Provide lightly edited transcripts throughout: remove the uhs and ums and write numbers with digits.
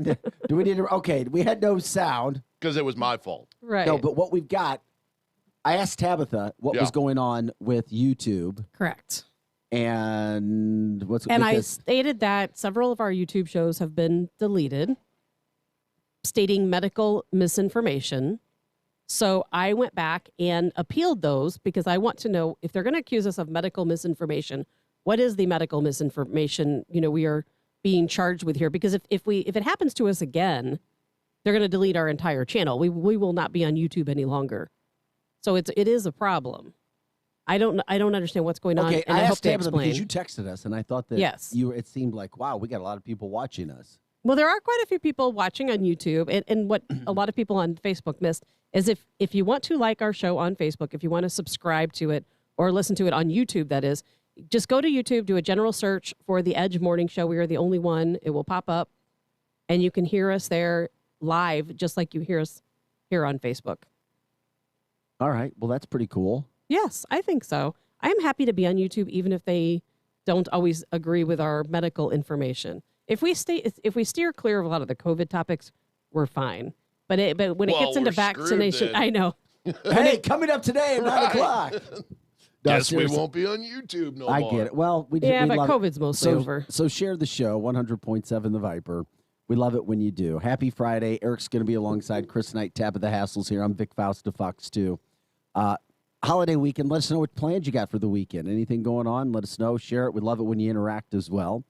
Do we need to? Okay, we had no sound. Because it was my fault. Right. No, but what we've got, I asked Tabitha what was going on with YouTube. Correct. And I stated that several of our YouTube shows have been deleted, stating medical misinformation. So I went back and appealed those because I want to know if they're going to accuse us of medical misinformation, what is the medical misinformation, we are being charged with here? Because if it happens to us again, they're going to delete our entire channel. We will not be on YouTube any longer. So it is a problem. I don't understand what's going on. Okay, and I hope asked they Tabitha explain. because you texted us, and I thought that it seemed like, wow, we got a lot of people watching us. Well, there are quite a few people watching on YouTube, and what a lot of people on Facebook missed is if you want to like our show on Facebook, if you want to subscribe to it or listen to it on YouTube, that is, just go to YouTube, do a general search for The Edge Morning Show. We are the only one. It will pop up, and you can hear us there live, just like you hear us here on Facebook. All right. Well, that's pretty cool. Yes, I think so. I am happy to be on YouTube, even if they don't always agree with our medical information. If we steer clear of a lot of the COVID topics, we're fine. But when it gets into vaccination, I know. Hey, coming up today at 9 o'clock. Guess we won't be on YouTube no more. I get it. Well, we but COVID's mostly over. So share the show, 100.7 The Viper. We love it when you do. Happy Friday. Eric's going to be alongside Chris Knight, Tabitha Hassell's here. I'm Vic Faust of Fox 2. Holiday weekend. Let us know what plans you got for the weekend. Anything going on? Let us know. Share it. We love it when you interact as well.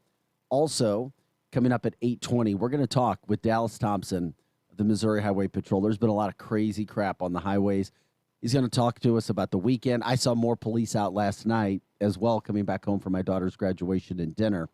Also, coming up at 8:20, we're going to talk with Dallas Thompson of the Missouri Highway Patrol. There's been a lot of crazy crap on the highways. He's going to talk to us about the weekend. I saw more police out last night as well, coming back home for my daughter's graduation and dinner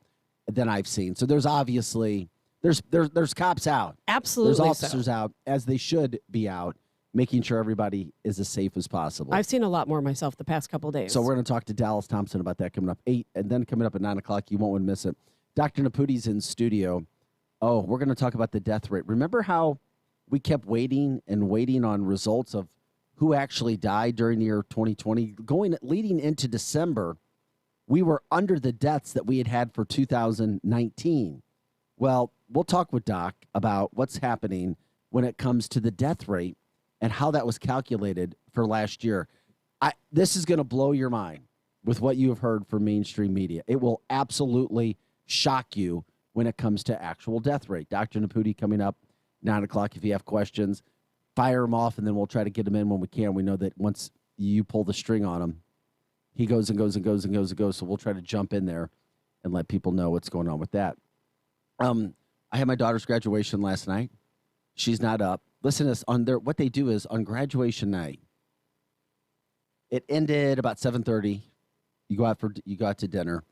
than I've seen. So there's obviously there's cops out. Absolutely, there's officers out, as they should be out, making sure everybody is as safe as possible. I've seen a lot more myself the past couple of days. So we're going to talk to Dallas Thompson about that coming up 8, and then coming up at 9 o'clock. You won't want to miss it. Dr. Naputi's in studio. Oh, we're going to talk about the death rate. Remember how we kept waiting and waiting on results of who actually died during the year 2020? Leading into December, we were under the deaths that we had for 2019. Well, we'll talk with Doc about what's happening when it comes to the death rate and how that was calculated for last year. This is going to blow your mind with what you have heard from mainstream media. It will absolutely shock you when it comes to actual death rate. Dr. Naputi coming up 9 o'clock. If you have questions, fire him off, and then we'll try to get him in when we can. We know that once you pull the string on him, he goes and goes and goes and goes and goes. So we'll try to jump in there and let people know what's going on with that. I had my daughter's graduation last night. She's not up. Listen to this. What they do is on graduation night, it ended about 7:30. You go out to dinner.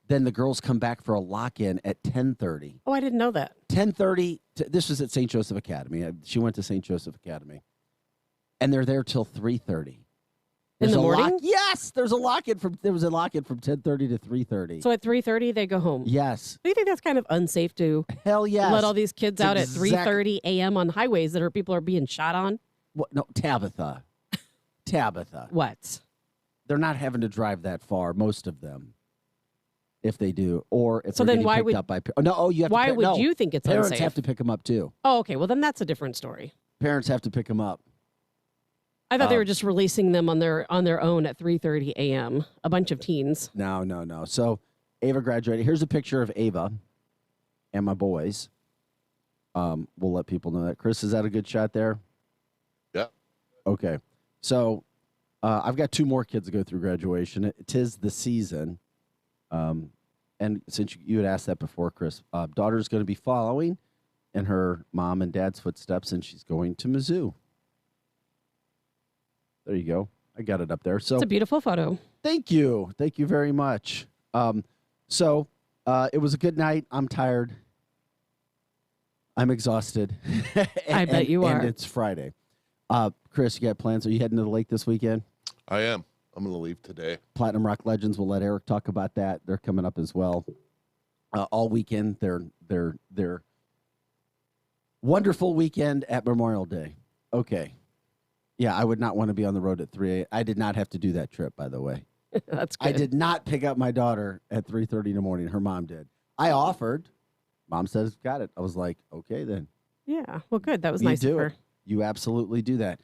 Then the girls come back for a lock-in at 10:30. Oh, I didn't know that. 10:30. This was at St. Joseph Academy. She went to St. Joseph Academy. And they're there till 3:30. In the morning? Yes, there was a lock-in from 10:30 to 3:30. So at 3:30 they go home. Yes. Do you think that's kind of unsafe to Hell yes. let all these kids out at 3:30 a.m. on highways that people are being shot on? What? No, Tabitha. What? They're not having to drive that far, most of them. If they do, or if so they're then getting why picked would up by you have why to would you think it's parents unsafe? have to pick them up too. Oh, okay. Well, then that's a different story. Parents have to pick them up. I thought they were just releasing them on their own at 3:30 a.m. A bunch of teens. No. So Ava graduated. Here's a picture of Ava and my boys. We'll let people know that. Chris, is that a good shot there? Yeah. Okay. So I've got 2 more kids to go through graduation. Tis the season. And since you had asked that before, Chris, daughter's going to be following in her mom and dad's footsteps, and she's going to Mizzou. There you go. I got it up there. So it's a beautiful photo. Thank you. Thank you very much. So it was a good night. I'm tired. I'm exhausted. I bet you are. And it's Friday. Chris, you got plans? Are you heading to the lake this weekend? I am. I'm going to leave today. Platinum Rock Legends. We'll let Eric talk about that. They're coming up as well. All weekend. They're wonderful weekend at Memorial Day. Okay. Yeah, I would not want to be on the road at 3 a.m. I did not have to do that trip, by the way. That's good. I did not pick up my daughter at 3:30 in the morning. Her mom did. I offered. Mom says, got it. I was like, okay, then. Yeah. Well, good. That was You nice of do her. it. You absolutely do that.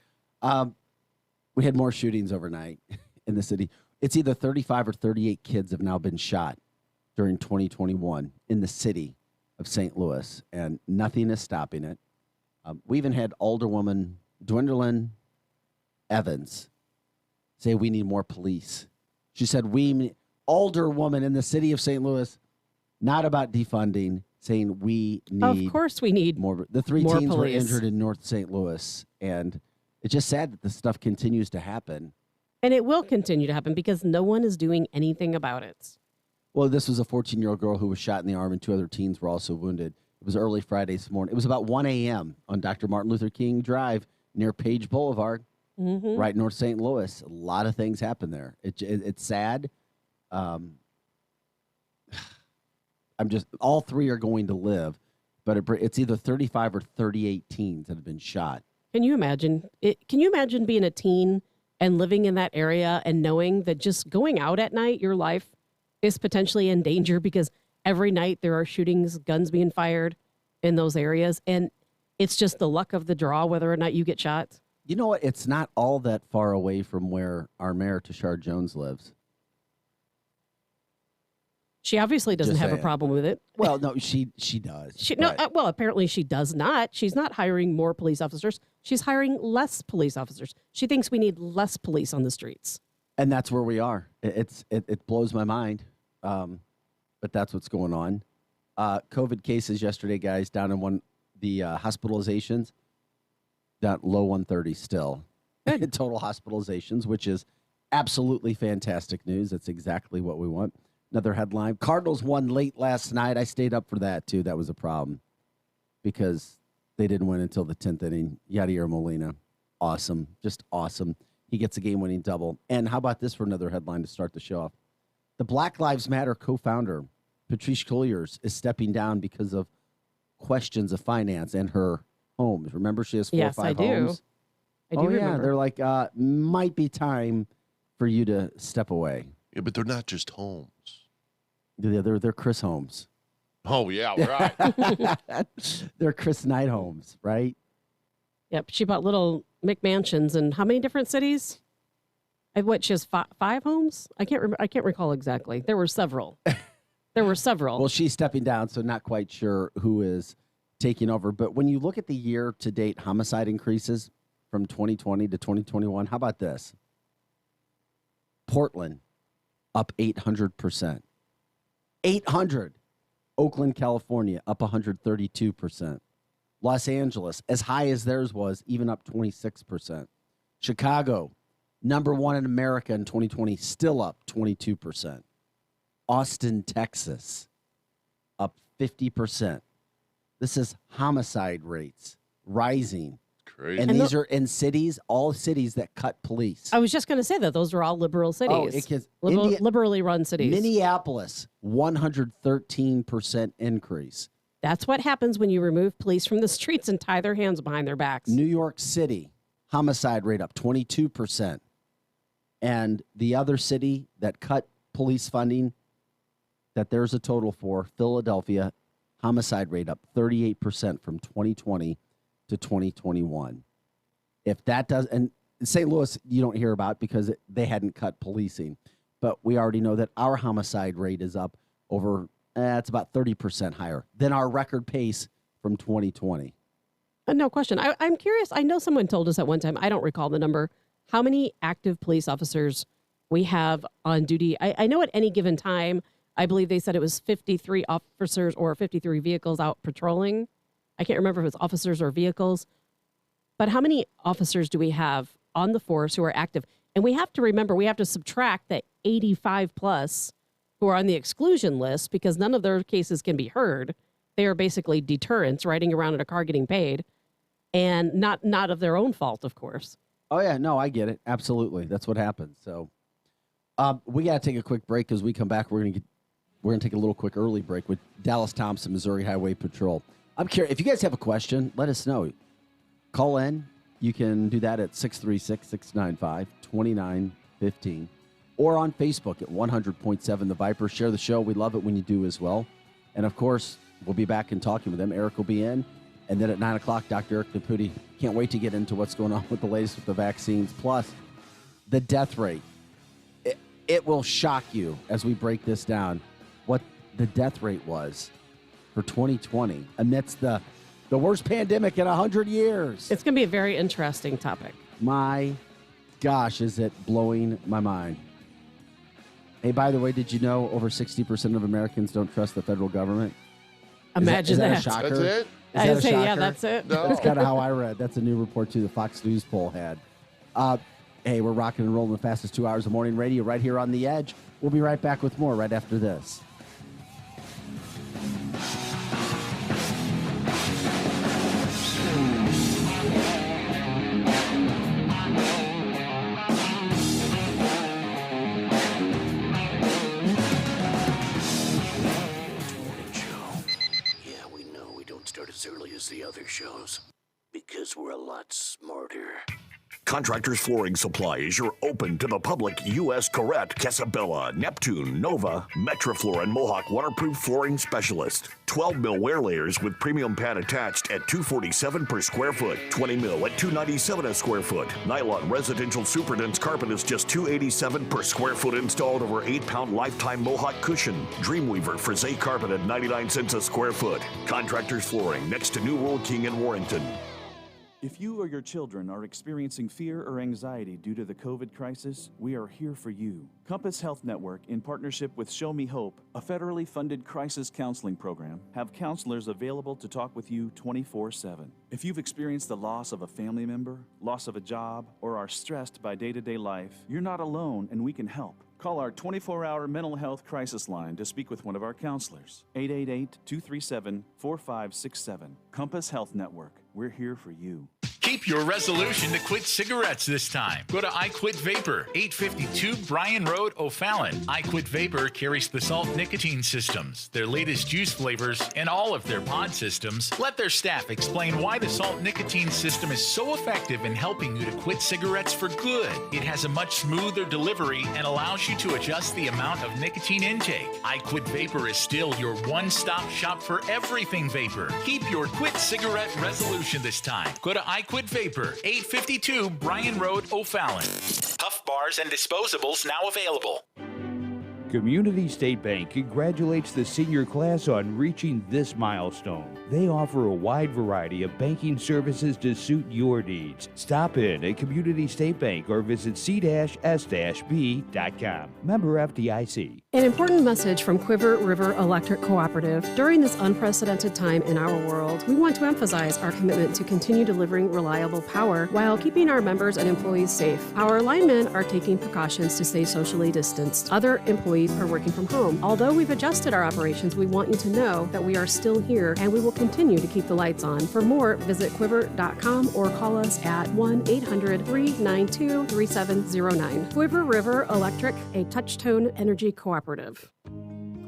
We had more shootings overnight in the city. It's either 35 or 38 kids have now been shot during 2021 in the city of St. Louis, and nothing is stopping it. We even had Alderwoman Gwendolyn Evans say we need more police. She said, Alderwoman in the city of St. Louis, not about defunding, saying we need. Of course, we need more. The three more teens were police. injured in North St. Louis, and it's just sad that this stuff continues to happen. And it will continue to happen because no one is doing anything about it. Well, this was a 14-year-old girl who was shot in the arm, and 2 other teens were also wounded. It was early Friday morning. It was about 1 a.m. on Dr. Martin Luther King Drive near Page Boulevard, right north St. Louis. A lot of things happened there. It's sad. All 3 are going to live, but it's either 35 or 38 teens that have been shot. Can you imagine it? Can you imagine being a teen and living in that area and knowing that just going out at night, your life is potentially in danger because every night there are shootings, guns being fired in those areas. And it's just the luck of the draw whether or not you get shot. You know what? It's not all that far away from where our mayor, Tashard Jones, lives. She obviously doesn't Just have a saying. problem with it. Well, no, she does. Well, apparently she does not. She's not hiring more police officers. She's hiring less police officers. She thinks we need less police on the streets. And that's where we are. It blows my mind, but that's what's going on. COVID cases yesterday, guys, down in the hospitalizations, down low 130 still. Total hospitalizations, which is absolutely fantastic news. That's exactly what we want. Another headline. Cardinals won late last night. I stayed up for that, too. That was a problem because they didn't win until the 10th inning. Yadier Molina. Awesome. Just awesome. He gets a game-winning double. And how about this for another headline to start the show off? The Black Lives Matter co-founder, Patrice Colliers, is stepping down because of questions of finance and her homes. Remember, she has 4 or 5 I do. homes? I do remember. Yeah. They're like, might be time for you to step away. Yeah, but they're not just homes. They're Chris Holmes. Oh, yeah, right. They're Chris Knight homes, right? Yep. She bought little McMansions in how many different cities? She has 5 homes? I can't recall exactly. There were several. Well, she's stepping down, so not quite sure who is taking over. But when you look at the year-to-date homicide increases from 2020 to 2021, how about this? Portland, up 800%. 800. Oakland, California, up 132%. Los Angeles, as high as theirs was, even up 26%. Chicago, number 1 in America in 2020, still up 22%. Austin, Texas, up 50%. This is homicide rates rising. Crazy. And these are in cities, all cities that cut police. I was just going to say that those are all liberal cities. Liberally run cities. Minneapolis, 113% increase. That's what happens when you remove police from the streets and tie their hands behind their backs. New York City, homicide rate up 22%. And the other city that cut police funding that there's a total for, Philadelphia, homicide rate up 38% from 2020 to 2021. If that does, and St. Louis, you don't hear about because they hadn't cut policing. But we already know that our homicide rate is up over, it's about 30% higher than our record pace from 2020. No question. I'm curious. I know someone told us at one time, I don't recall the number, how many active police officers we have on duty. I know at any given time, I believe they said it was 53 officers or 53 vehicles out patrolling. I can't remember if it's officers or vehicles. But how many officers do we have on the force who are active? And we have to remember, we have to subtract that 85 plus who are on the exclusion list because none of their cases can be heard. They are basically deterrents riding around in a car getting paid and not of their own fault, of course. Oh, yeah. No, I get it. Absolutely. That's what happens. So we got to take a quick break. As we come back, we're going to take a little quick early break with Dallas Thompson, Missouri Highway Patrol. I'm curious. If you guys have a question, let us know. Call in. You can do that at 636-695-2915 or on Facebook at 100.7 The Viper. Share the show. We love it when you do as well. And, of course, We'll be back and talking with them. Eric will be in. And then at 9 o'clock, Dr. Eric Naputi. Can't wait to get into what's going on with the latest with the vaccines. Plus, the death rate. It will shock you as we break this down what the death rate was for 2020 amidst the worst pandemic in 100 years. It's going to be a very interesting topic. My gosh, is it blowing my mind. Hey, by the way, did you know over 60% of Americans don't trust the federal government? Imagine is that that. a shocker? That's it? Is that a say, yeah, shocker? that's it. No. That's kind of how I read. That's a new report, too, the Fox News poll had. Hey, we're rocking and rolling the fastest 2 hours of morning radio right here on The Edge. We'll be right back with more right after this. As early as the other shows, because we're a lot smarter. Contractors Flooring Supply is your open to the public U.S. Corette, Casabella, Neptune, Nova, Metroflor, and Mohawk waterproof flooring specialist. 12 mil wear layers with premium pad attached at $247 per square foot. 20 mil at $297 a square foot. Nylon residential super dense carpet is just $287 per square foot installed over 8-pound lifetime Mohawk cushion. Dreamweaver Frisé carpet at 99 cents a square foot. Contractors Flooring next to New World King in Warrington. If you or your children are experiencing fear or anxiety due to the COVID crisis, we are here for you. Compass Health Network, in partnership with Show Me Hope, a federally funded crisis counseling program, have counselors available to talk with you 24/7. If you've experienced the loss of a family member, loss of a job, or are stressed by day-to-day life, you're not alone and we can help. Call our 24-hour mental health crisis line to speak with one of our counselors. 888-237-4567. Compass Health Network. We're here for you. Keep your resolution to quit cigarettes this time. Go to I Quit Vapor, 852 Bryan Road, O'Fallon. I Quit Vapor carries the salt nicotine systems, their latest juice flavors, and all of their pod systems. Let their staff explain why the salt nicotine system is so effective in helping you to quit cigarettes for good. It has a much smoother delivery and allows you to adjust the amount of nicotine intake. I Quit Vapor is still your one-stop shop for everything vapor. Keep your quit cigarette resolution this time. Go to I Quit Vapor, 852 Bryan Road, O'Fallon. Puff bars and disposables now available. Community State Bank congratulates the senior class on reaching this milestone. They offer a wide variety of banking services to suit your needs. Stop in at Community State Bank or visit c-s-b.com. Member FDIC. An important message from Quiver River Electric Cooperative. During this unprecedented time in our world, we want to emphasize our commitment to continue delivering reliable power while keeping our members and employees safe. Our linemen are taking precautions to stay socially distanced. Other employees are working from home. Although we've adjusted our operations, we want you to know that we are still here and we will continue to keep the lights on. For more, visit quiver.com or call us at 1-800-392-3709. Quiver River Electric, a Touchtone Energy Cooperative.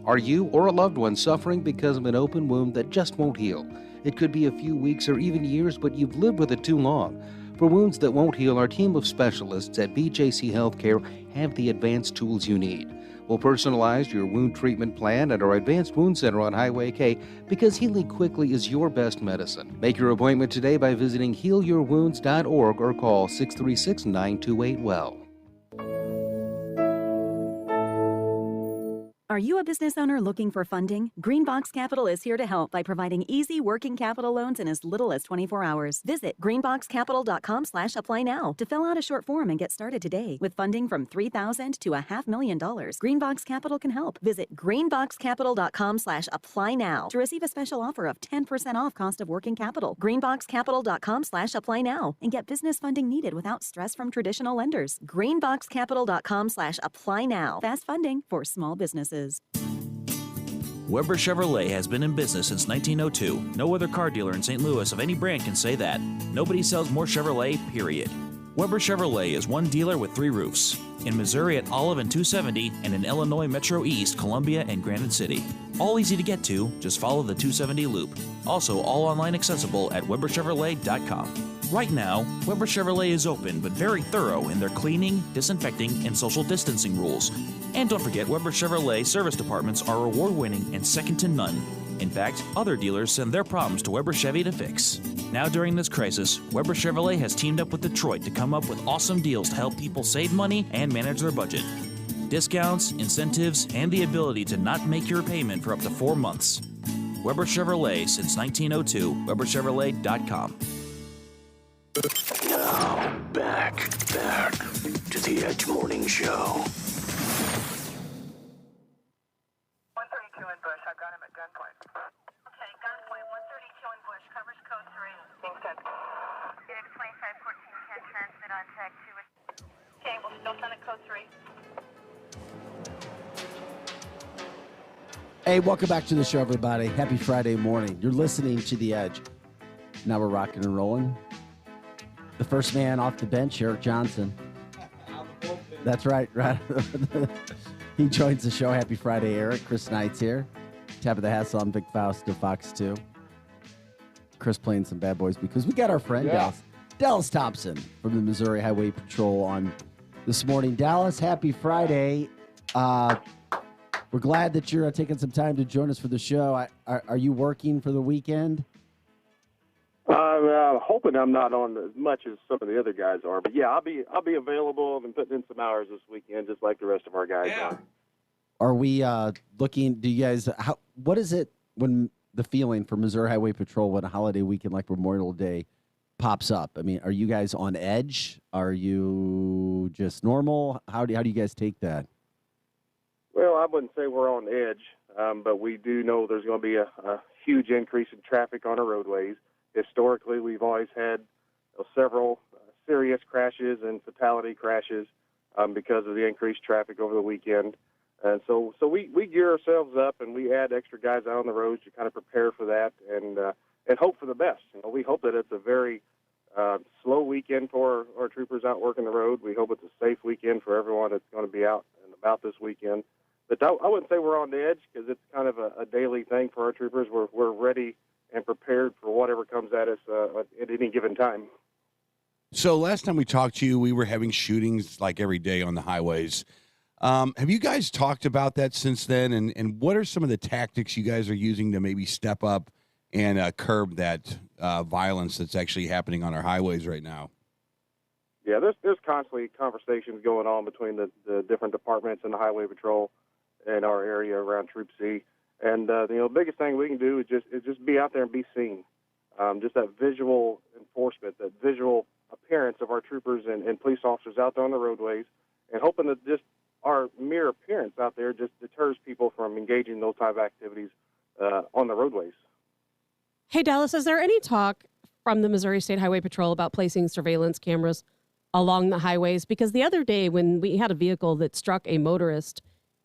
Are you or a loved one suffering because of an open wound that just won't heal? It could be a few weeks or even years, but you've lived with it too long. For wounds that won't heal, our team of specialists at BJC Healthcare have the advanced tools you need. We'll personalize your wound treatment plan at our Advanced Wound Center on Highway K because healing quickly is your best medicine. Make your appointment today by visiting healyourwounds.org or call 636-928-WELL. Are you a business owner looking for funding? Greenbox Capital is here to help by providing easy working capital loans in as little as 24 hours. Visit greenboxcapital.com/apply now to fill out a short form and get started today. With funding from $3,000 to $500,000, Greenbox Capital can help. Visit greenboxcapital.com/apply now to receive a special offer of 10% off cost of working capital. Greenboxcapital.com/apply now and get business funding needed without stress from traditional lenders. Greenboxcapital.com/apply now. Fast funding for small businesses. Weber Chevrolet has been in business since 1902. No other car dealer in St. Louis of any brand can say that. Nobody sells more Chevrolet, period. Weber Chevrolet is one dealer with 3 roofs. In Missouri at Olive and 270, and in Illinois Metro East, Columbia, and Granite City. All easy to get to, just follow the 270 loop. Also, all online accessible at weberchevrolet.com. Right now, Weber Chevrolet is open but very thorough in their cleaning, disinfecting, and social distancing rules. And don't forget, Weber Chevrolet service departments are award-winning and second to none. In fact, other dealers send their problems to Weber Chevy to fix. Now during this crisis, Weber Chevrolet has teamed up with Detroit to come up with awesome deals to help people save money and manage their budget. Discounts, incentives, and the ability to not make your payment for up to 4 months. Weber Chevrolet since 1902, WeberChevrolet.com. Now, back to the Edge Morning Show. 132 in Bush. I've got him at gunpoint. Okay, gunpoint 132 in Bush. Covers code 3. Being sent. Unit 2514 can transmit on tag 2. Okay, we'll still send it code 3. Hey, welcome back to the show, everybody. Happy Friday morning. You're listening to The Edge. Now we're rocking and rolling. The first man off the bench, Eric Johnson. That's right. He joins the show. Happy Friday, Eric. Chris Knight's here. Tabitha Hassell. I'm Vic Faust of Fox 2. Chris playing some bad boys because we got our friend Dallas Thompson from the Missouri Highway Patrol on this morning. Dallas, happy Friday. We're glad that you're taking some time to join us for the show. Are you working for the weekend? I'm hoping I'm not on as much as some of the other guys are, but yeah, I'll be available. I've been putting in some hours this weekend, just like the rest of our guys are. Are we looking? Do you guys? What is it when the feeling for Missouri Highway Patrol when a holiday weekend like Memorial Day pops up? I mean, are you guys on edge? Are you just normal? How do you guys take that? Well, I wouldn't say we're on edge, but we do know there's going to be a huge increase in traffic on our roadways. Historically, we've always had several serious crashes and fatality crashes because of the increased traffic over the weekend. And so we gear ourselves up and we add extra guys out on the roads to kind of prepare for that and hope for the best. We hope that it's a very slow weekend for our troopers out working the road. We hope it's a safe weekend for everyone that's going to be out and about this weekend. But I wouldn't say we're on the edge because it's kind of a daily thing for our troopers. We're ready and prepared for whatever comes at us at any given time. So last time we talked to you, we were having shootings like every day on the highways. Have you guys talked about that since then? And what are some of the tactics you guys are using to maybe step up and curb that violence that's actually happening on our highways right now? Yeah, there's constantly conversations going on between the different departments and the Highway Patrol in our area around Troop C. And the biggest thing we can do is just be out there and be seen. Just that visual enforcement, that visual appearance of our troopers and police officers out there on the roadways, and hoping that just our mere appearance out there just deters people from engaging in those type of activities on the roadways. Hey, Dallas, is there any talk from the Missouri State Highway Patrol about placing surveillance cameras along the highways? Because the other day when we had a vehicle that struck a motorist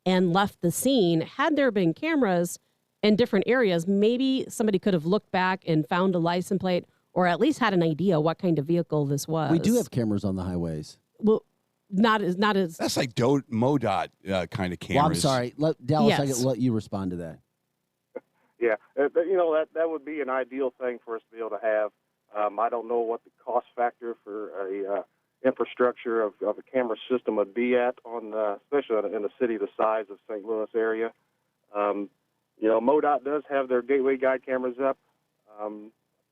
and left the scene, had there been cameras in different areas, maybe somebody could have looked back and found a license plate or at least had an idea what kind of vehicle this was. We do have cameras on the highways. Well, not as. That's like MoDOT kind of cameras. Well, I'm sorry. Dallas, Yes. I can let you respond to that. Yeah, that would be an ideal thing for us to be able to have. I don't know what the cost factor for a infrastructure of a camera system would be at especially in a city the size of St. Louis area. MoDOT does have their gateway guide cameras up,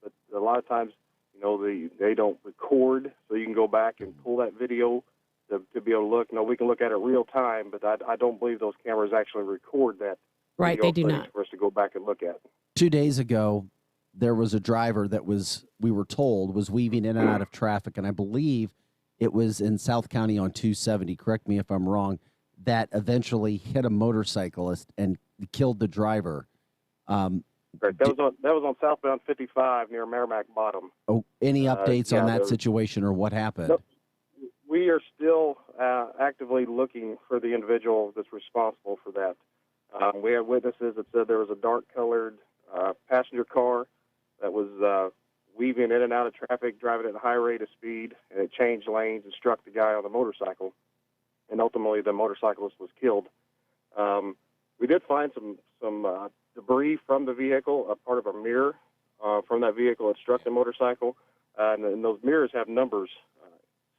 but a lot of times, they don't record, so you can go back and pull that video to be able to look. We can look at it real time, but I don't believe those cameras actually record that. Right, they do not. For us to go back and look at. 2 days ago, there was a driver that we were told, was weaving in and out of traffic, and I believe it was in South County on 270, correct me if I'm wrong, that eventually hit a motorcyclist and killed the driver. Right. That was on southbound 55 near Merrimack Bottom. Oh, any updates on that situation or what happened? Nope. We are still actively looking for the individual that's responsible for that. We had witnesses that said there was a dark-colored passenger car that was weaving in and out of traffic, driving at a high rate of speed, and it changed lanes and struck the guy on the motorcycle. And ultimately, the motorcyclist was killed. We did find some debris from the vehicle, a part of a mirror from that vehicle that struck the motorcycle, and those mirrors have numbers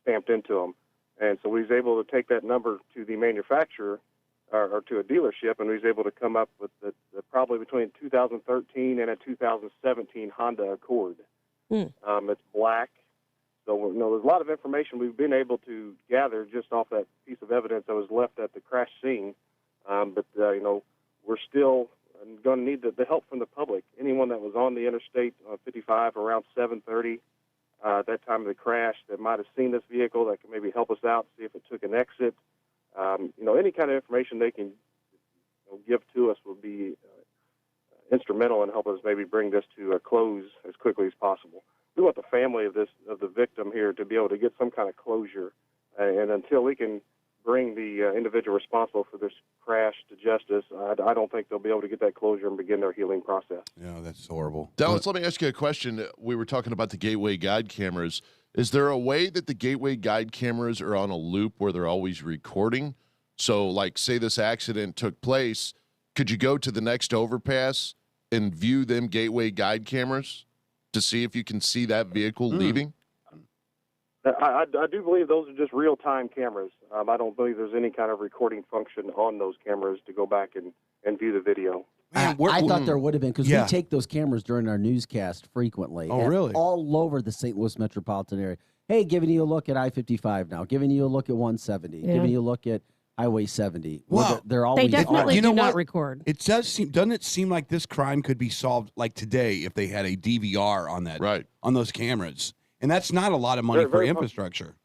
stamped into them. And so we was able to take that number to the manufacturer or to a dealership, and we was able to come up with the probably between 2013 and a 2017 Honda Accord. It's black. So, there's a lot of information we've been able to gather just off that piece of evidence that was left at the crash scene. But we're still going to need the help from the public. Anyone that was on the Interstate 55 around 7:30 at that time of the crash that might have seen this vehicle that can maybe help us out, see if it took an exit. Any kind of information they can give to us will be instrumental in helping us maybe bring this to a close as quickly as possible. We want the family of the victim here to be able to get some kind of closure, and until we can bring the individual responsible for this crash to justice, I don't think they'll be able to get that closure and begin their healing process. Yeah, that's horrible. Dallas, let me ask you a question. We were talking about the gateway guide cameras. Is there a way that the gateway guide cameras are on a loop where they're always recording? So, like, say this accident took place, could you go to the next overpass and view them gateway guide cameras to see if you can see that vehicle leaving? I do believe those are just real-time cameras. I don't believe there's any kind of recording function on those cameras to go back and view the video. I thought there would have been, because we take those cameras during our newscast frequently. Oh, and really? All over the St. Louis metropolitan area. Hey, giving you a look at I-55 now, giving you a look at 170, giving you a look at Highway 70. Wow. They're always They definitely do not what? record. It doesn't it seem like this crime could be solved like today if they had a DVR on that, on those cameras? And that's not a lot of money for infrastructure.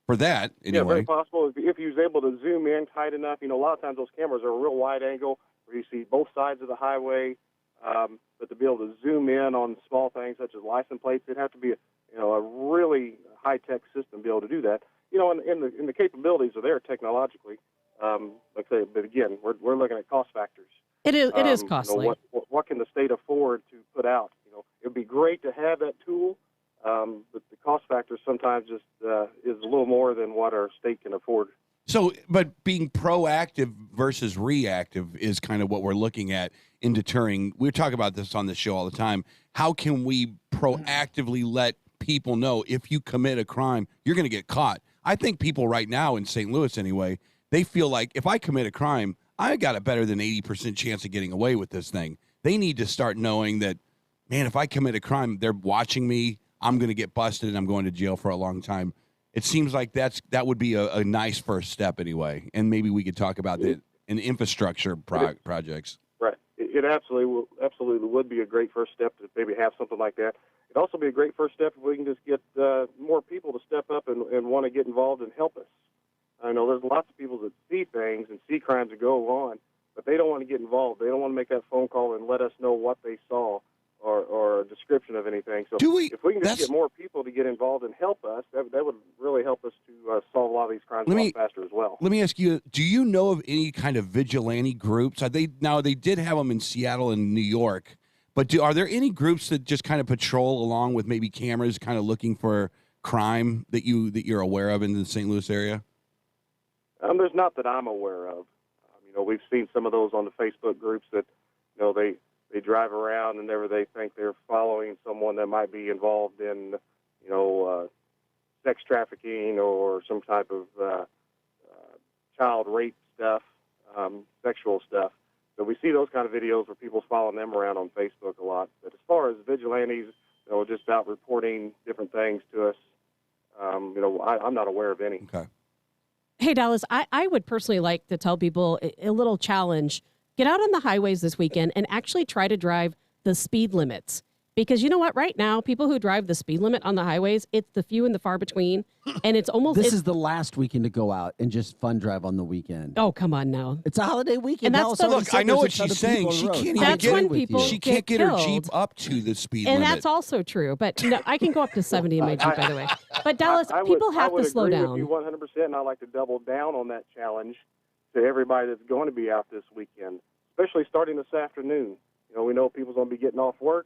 For that, anyway. Yeah, very possible. If you was able to zoom in tight enough, a lot of times those cameras are a real wide angle where you see both sides of the highway. But to be able to zoom in on small things such as license plates, it'd have to be a really high-tech system to be able to do that. And the capabilities are there technologically. Like I say, but again, we're looking at cost factors. It is costly. What can the state afford to put out? It would be great to have that tool, but the cost factor sometimes just is a little more than what our state can afford. So, but being proactive versus reactive is kind of what we're looking at in deterring. We talk about this on the show all the time. How can we proactively let people know if you commit a crime, you're going to get caught? I think people right now in St. Louis, anyway, they feel like if I commit a crime, I got a better than 80% chance of getting away with this thing. They need to start knowing that, man, if I commit a crime, they're watching me. I'm going to get busted and I'm going to jail for a long time. It seems like that would be a nice first step anyway. And maybe we could talk about an infrastructure projects. Right. It absolutely would be a great first step to maybe have something like that. It'd also be a great first step if we can just get more people to step up and want to get involved and help us. I know there's lots of people that see things and see crimes that go on, but they don't want to get involved. They don't want to make that phone call and let us know what they saw or a description of anything. So if we can just get more people to get involved and help us, that would really help us to solve a lot of these crimes a lot faster as well. Let me ask you, do you know of any kind of vigilante groups? They did have them in Seattle and New York, but are there any groups that just kind of patrol along with maybe cameras kind of looking for crime that you're aware of in the St. Louis area? There's not that I'm aware of. We've seen some of those on the Facebook groups that, they drive around and they think they're following someone that might be involved in, sex trafficking or some type of child rape stuff, sexual stuff. So we see those kind of videos where people's following them around on Facebook a lot. But as far as vigilantes, just out reporting different things to us, I'm not aware of any. Okay. Hey, Dallas, I would personally like to tell people a little challenge. Get out on the highways this weekend and actually try to drive the speed limits. Because you know what? Right now, people who drive the speed limit on the highways, it's the few and the far between. And it's almost... This is the last weekend to go out and just fun drive on the weekend. Oh, come on now. It's a holiday weekend. And that's look, I know what she's saying. She can't even get her Jeep up to the speed limit. And that's also true. But I can go up to 70 in my Jeep, by the way. But Dallas, people have to slow down. I would agree with you 100%, and I'd like to double down on that challenge to everybody that's going to be out this weekend, especially starting this afternoon. We know people's going to be getting off work,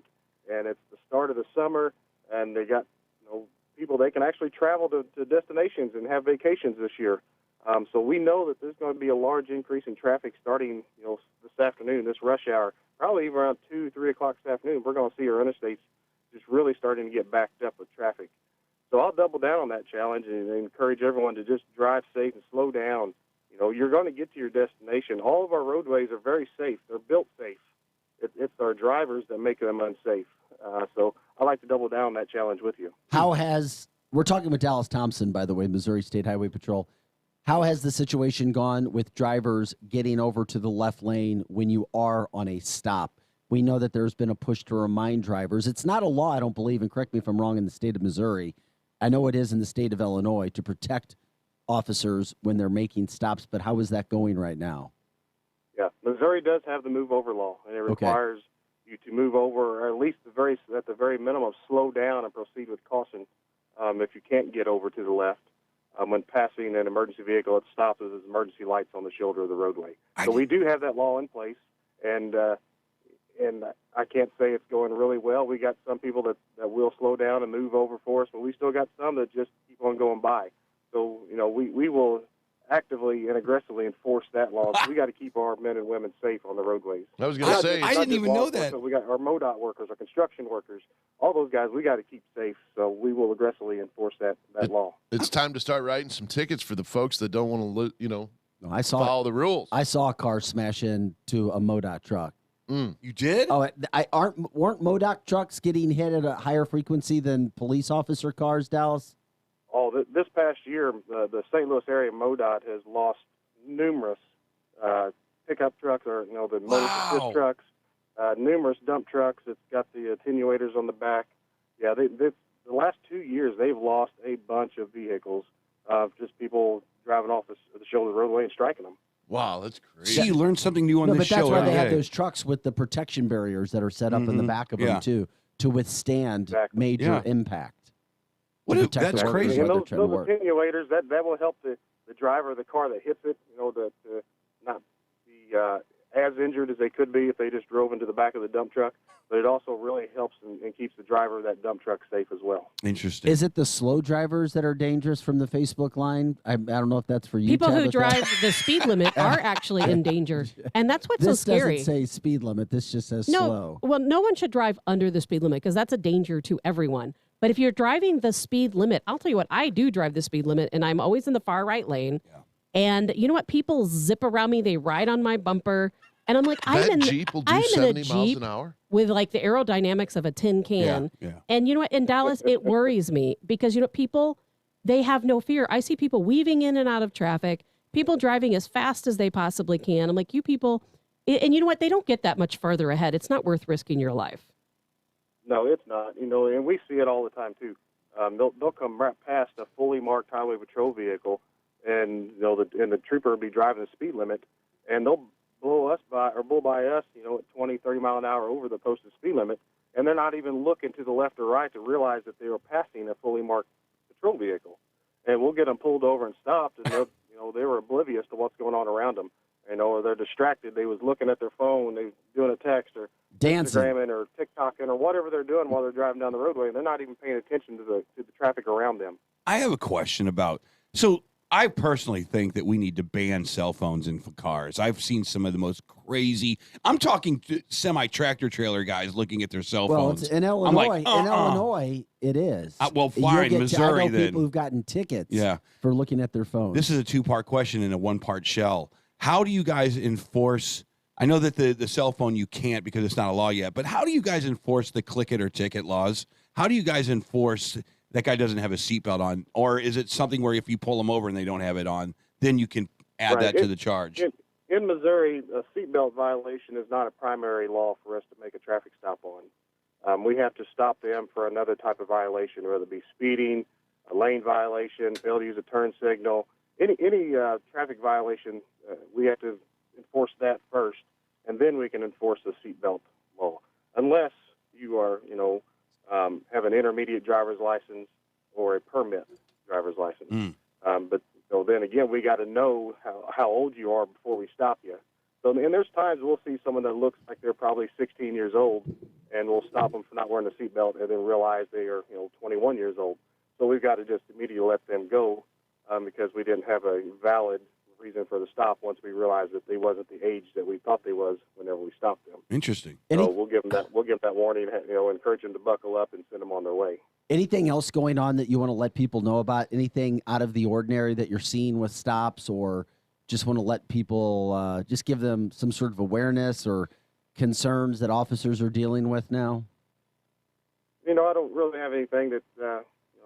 and it's the start of the summer, and they got people they can actually travel to destinations and have vacations this year. So we know that there's going to be a large increase in traffic starting this afternoon, this rush hour, probably even around 2, 3 o'clock this afternoon. We're going to see our interstates just really starting to get backed up with traffic. So I'll double down on that challenge and encourage everyone to just drive safe and slow down. you're going to get to your destination. All of our roadways are very safe. They're built safe. It's our drivers that make them unsafe. So I like to double down on that challenge with you. We're talking with Dallas Thompson, by the way, Missouri State Highway Patrol. How has the situation gone with drivers getting over to the left lane when you are on a stop? We know that there's been a push to remind drivers. It's not a law, I don't believe, and correct me if I'm wrong, in the state of Missouri. I know it is in the state of Illinois to protect officers when they're making stops, but how is that going right now? Yeah, Missouri does have the move over law, and it requires you to move over, or at least at the very minimum, slow down and proceed with caution if you can't get over to the left. When passing an emergency vehicle, it stops with its emergency lights on the shoulder of the roadway. So we do have that law in place, and I can't say it's going really well. We got some people that will slow down and move over for us, but we still got some that just keep on going by. So, we will actively and aggressively enforce that law. We got to keep our men and women safe on the roadways. I was going to say, I didn't even know that. We got our MoDOT workers, our construction workers, all those guys. We got to keep safe. So we will aggressively enforce that law. It's time to start writing some tickets for the folks that don't want to, follow the rules. I saw a car smash into a MoDOT truck. You did? Oh, weren't MoDOT trucks getting hit at a higher frequency than police officer cars, Dallas? Oh, this past year, the St. Louis area MoDOT has lost numerous pickup trucks, or the motor assist trucks, numerous dump trucks. It's got the attenuators on the back. Yeah, the last 2 years they've lost a bunch of vehicles of just people driving off the shoulder of the roadway and striking them. Wow, that's crazy. See, you learned something new on this show. That's why they every have day. those trucks with the protection barriers that are set up in the back of them too, to withstand major impact. That's crazy. And those attenuators, that will help the driver of the car that hits it, to not be as injured as they could be if they just drove into the back of the dump truck. But it also really helps and keeps the driver of that dump truck safe as well. Interesting. Is it the slow drivers that are dangerous from the Facebook line? I don't know if that's for you, People who Tabitha. drive the speed limit are actually in danger. And that's what's so scary. This doesn't say speed limit. This just says slow. Well, no one should drive under the speed limit because that's a danger to everyone. But if you're driving the speed limit, I'll tell you what, I do drive the speed limit, and I'm always in the far right lane. Yeah. And you know what? People zip around me. They ride on my bumper. And I'm like, I'm Jeep will do 70 miles an hour? With like the aerodynamics of a tin can. Yeah. And you know what? In Dallas, it worries me because, people, they have no fear. I see people weaving in and out of traffic, people driving as fast as they possibly can. I'm like, you people, and you know what? They don't get that much further ahead. It's not worth risking your life. No, it's not. And we see it all the time too. They'll come right past a fully marked highway patrol vehicle, and the trooper will be driving the speed limit, and they'll blow by us, at 20, 30 mile an hour over the posted speed limit, and they're not even looking to the left or right to realize that they were passing a fully marked patrol vehicle, and we'll get them pulled over and stopped, and they were oblivious to what's going on around them. Or they're distracted. They was looking at their phone, they doing a text or dancing, Instagramming or TikToking or whatever they're doing while they're driving down the roadway. And they're not even paying attention to the traffic around them. I have a question about. So I personally think that we need to ban cell phones in cars. I've seen some of the most crazy. I'm talking semi-tractor trailer guys looking at their cell phones. It's in Illinois. In Illinois, it is. Fine, Missouri. I know people who've gotten tickets. For looking at their phones. This is a two-part question in a one-part shell. How do you guys enforce? I know that the cell phone you can't because it's not a law yet, but how do you guys enforce the click it or ticket laws? How do you guys enforce that guy doesn't have a seatbelt on? Or is it something where if you pull them over and they don't have it on, then you can add that to the charge? In Missouri, a seatbelt violation is not a primary law for us to make a traffic stop on. We have to stop them for another type of violation, whether it be speeding, a lane violation, fail to use a turn signal. Any traffic violation, we have to enforce that first, and then we can enforce the seatbelt law. Unless you are, have an intermediate driver's license or a permit driver's license. But then again, we got to know how old you are before we stop you. So, and there's times we'll see someone that looks like they're probably 16 years old, and we'll stop them for not wearing a seatbelt, and then realize they are, 21 years old. So we've got to just immediately let them go. Because we didn't have a valid reason for the stop once we realized that they wasn't the age that we thought they was whenever we stopped them. Interesting. So we'll give them that warning, encourage them to buckle up and send them on their way. Anything else going on that you want to let people know about? Anything out of the ordinary that you're seeing with stops, or just want to let people just give them some sort of awareness or concerns that officers are dealing with now? I don't really have anything that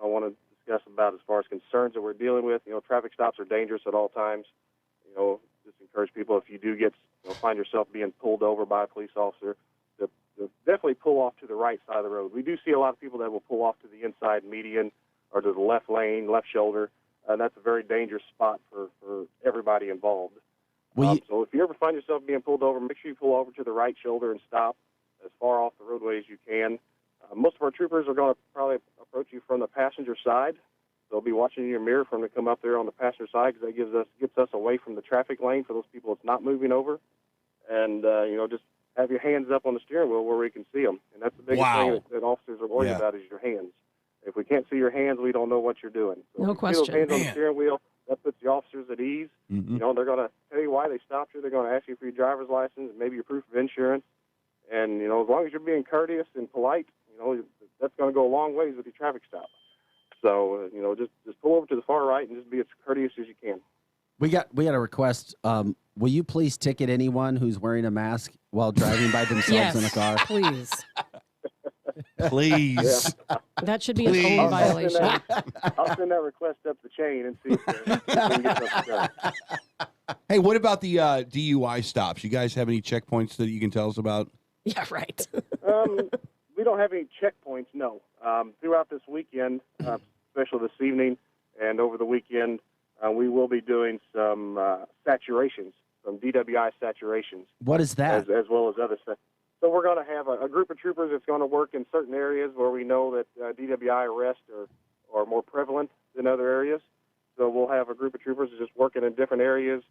I want to discuss about as far as concerns that we're dealing with. Traffic stops are dangerous at all times. Just encourage people, if you do find yourself being pulled over by a police officer, to definitely pull off to the right side of the road. We do see a lot of people that will pull off to the inside median or to the left lane, left shoulder, and that's a very dangerous spot for everybody involved. So if you ever find yourself being pulled over, make sure you pull over to the right shoulder and stop as far off the roadway as you can. Most of our troopers are going to probably approach you from the passenger side. They'll be watching in your mirror for them to come up there on the passenger side, because that gets us away from the traffic lane for those people that's not moving over. And, just have your hands up on the steering wheel where we can see them. And that's the biggest thing that officers are worried about is your hands. If we can't see your hands, we don't know what you're doing. So no question. If you see those hands on the steering wheel, that puts the officers at ease. Mm-hmm. They're going to tell you why they stopped you. They're going to ask you for your driver's license, maybe your proof of insurance. And, as long as you're being courteous and polite, that's going to go a long ways with your traffic stop. So, just pull over to the far right and just be as courteous as you can. We got a request. Will you please ticket anyone who's wearing a mask while driving by themselves in a car? Please. Please. Yeah. That should be a total violation. I'll send that request up the chain and see if we can get something done. Hey, what about the DUI stops? You guys have any checkpoints that you can tell us about? Yeah, right. We don't have any checkpoints, no. Throughout this weekend, especially this evening and over the weekend, we will be doing some saturations, some DWI saturations. What is that? As well as other stuff. So we're going to have a group of troopers that's going to work in certain areas where we know that DWI arrests are more prevalent than other areas. So we'll have a group of troopers just working in different areas,